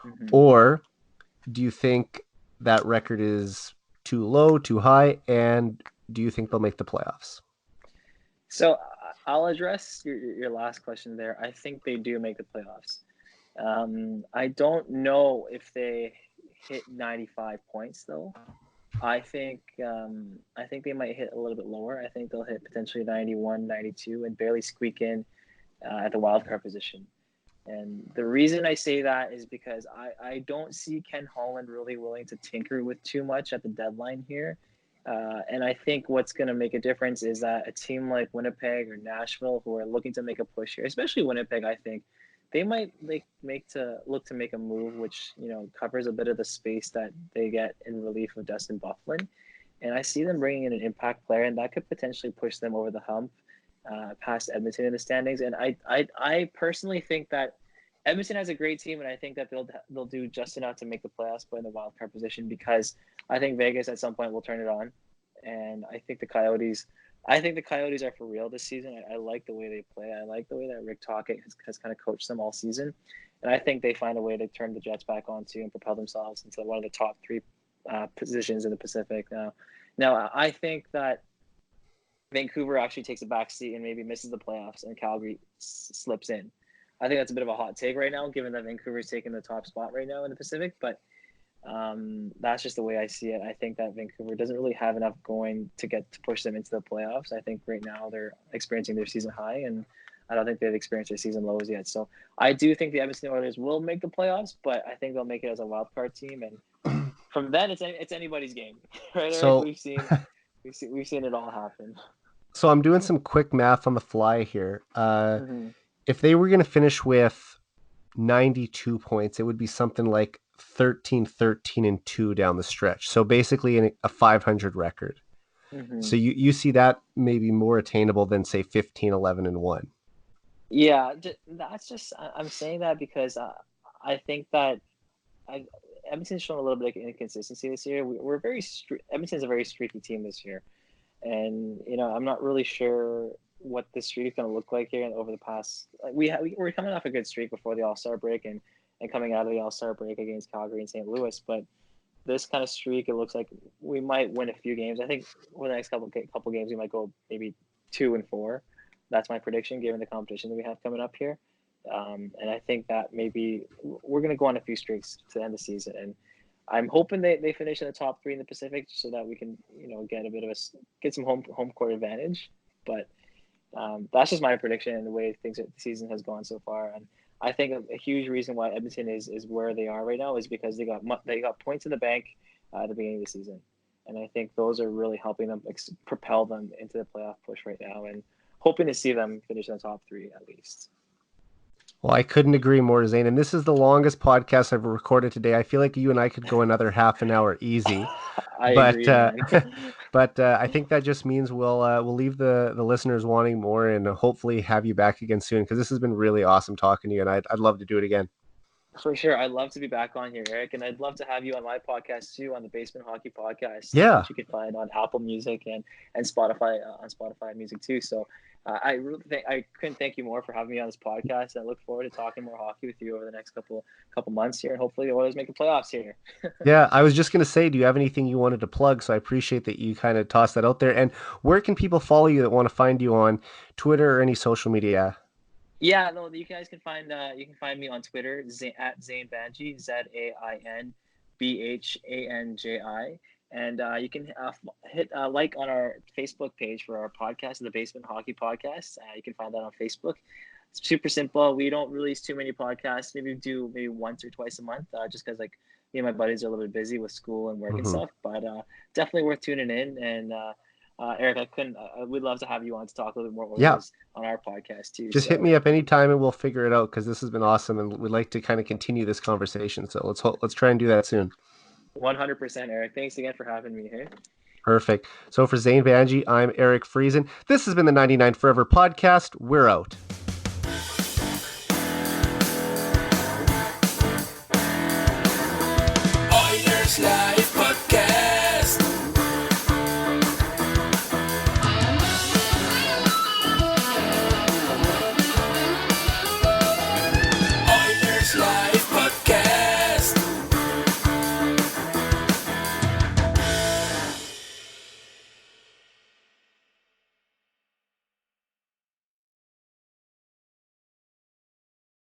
Hmm. Or do you think that record is too low, too high, and do you think they'll make the playoffs? So I'll address your last question there. I think they do make the playoffs. I don't know if they hit 95 points though. I think they might hit a little bit lower. I think they'll hit potentially 91, 92, and barely squeak in at the wild card position. And the reason I say that is because I don't see Ken Holland really willing to tinker with too much at the deadline here. And I think what's going to make a difference is that a team like Winnipeg or Nashville, who are looking to make a push here, especially Winnipeg, I think they might look to make a move which covers a bit of the space that they get in relief of Dustin Bufflin. And I see them bringing in an impact player, and that could potentially push them over the hump past Edmonton in the standings. And I personally think that Edmonton has a great team, and I think that they'll do just enough to make the playoffs, but in the wild card position, because I think Vegas at some point will turn it on, and I think the Coyotes are for real this season. I like the way they play. I like the way that Rick Tocchet has kind of coached them all season, and I think they find a way to turn the Jets back on too and propel themselves into one of the top three positions in the Pacific. Now I think that Vancouver actually takes a back seat and maybe misses the playoffs, and Calgary slips in. I think that's a bit of a hot take right now, given that Vancouver's taking the top spot right now in the Pacific. But that's just the way I see it. I think that Vancouver doesn't really have enough going to push them into the playoffs. I think right now they're experiencing their season high, and I don't think they've experienced their season lows yet. So I do think the Edmonton Oilers will make the playoffs, but I think they'll make it as a wild card team, and from then it's anybody's game, right, Eric? So, We've seen it all happen. so I'm doing some quick math on the fly here. Mm-hmm. If they were going to finish with 92 points, it would be something like 13, 13, and 2 down the stretch. So basically a 500 record. Mm-hmm. So you see that maybe more attainable than, say, 15, 11, and 1. Yeah, that's just I'm saying that because I think that I, Edmonton's shown a little bit of inconsistency this year. We're Edmonton's a very streaky team this year, and I'm not really sure what this streak is going to look like here over the past. Like we're coming off a good streak before the All Star break and coming out of the All Star break against Calgary and St. Louis, but this kind of streak, it looks like we might win a few games. I think over the next couple games, we might go maybe 2-4. That's my prediction, given the competition that we have coming up here. And I think that maybe we're going to go on a few streaks to end the season. And I'm hoping they finish in the top three in the Pacific, so that we can get some home court advantage. But that's just my prediction and the way the season has gone so far. And I think a huge reason why Edmonton is where they are right now is because they got points in the bank at the beginning of the season, and I think those are really helping them propel them into the playoff push right now, and hoping to see them finish in the top three at least. Well, I couldn't agree more, Zane. And this is the longest podcast I've recorded today. I feel like you and I could go another half an hour easy, I but agree, man. I think that just means we'll leave the listeners wanting more, and hopefully have you back again soon, because this has been really awesome talking to you, and I'd love to do it again. For sure. I'd love to be back on here, Eric, and I'd love to have you on my podcast too, on the Basement Hockey Podcast, Yeah. which you can find on Apple Music and Spotify on Spotify Music too. So I really I couldn't thank you more for having me on this podcast. I look forward to talking more hockey with you over the next couple months here, and hopefully the Oilers make the playoffs here. Yeah, I was just going to say, do you have anything you wanted to plug? So I appreciate that you kind of tossed that out there. And where can people follow you that want to find you on Twitter or any social media? Yeah, no, you guys can find me on Twitter at Zain Bhanji, ZainBhanji, and you can hit like on our Facebook page for our podcast, the Basement Hockey Podcast. You can find that on Facebook. It's super simple. We don't release too many podcasts. Maybe we do once or twice a month, just because like me and my buddies are a little bit busy with school and work and Mm-hmm. stuff. But definitely worth tuning in. And Eric, we'd love to have you on to talk a little bit more Yeah, Oilers on our podcast too. just hit So me up anytime and we'll figure it out, because this has been awesome and we'd like to kind of continue this conversation. So let's try and do that soon. 100%, Eric. Thanks again for having me here. Perfect. So for Zain, Bhanji, I'm Eric Friesen. This has been the 99 Forever podcast. We're out. Oilers Live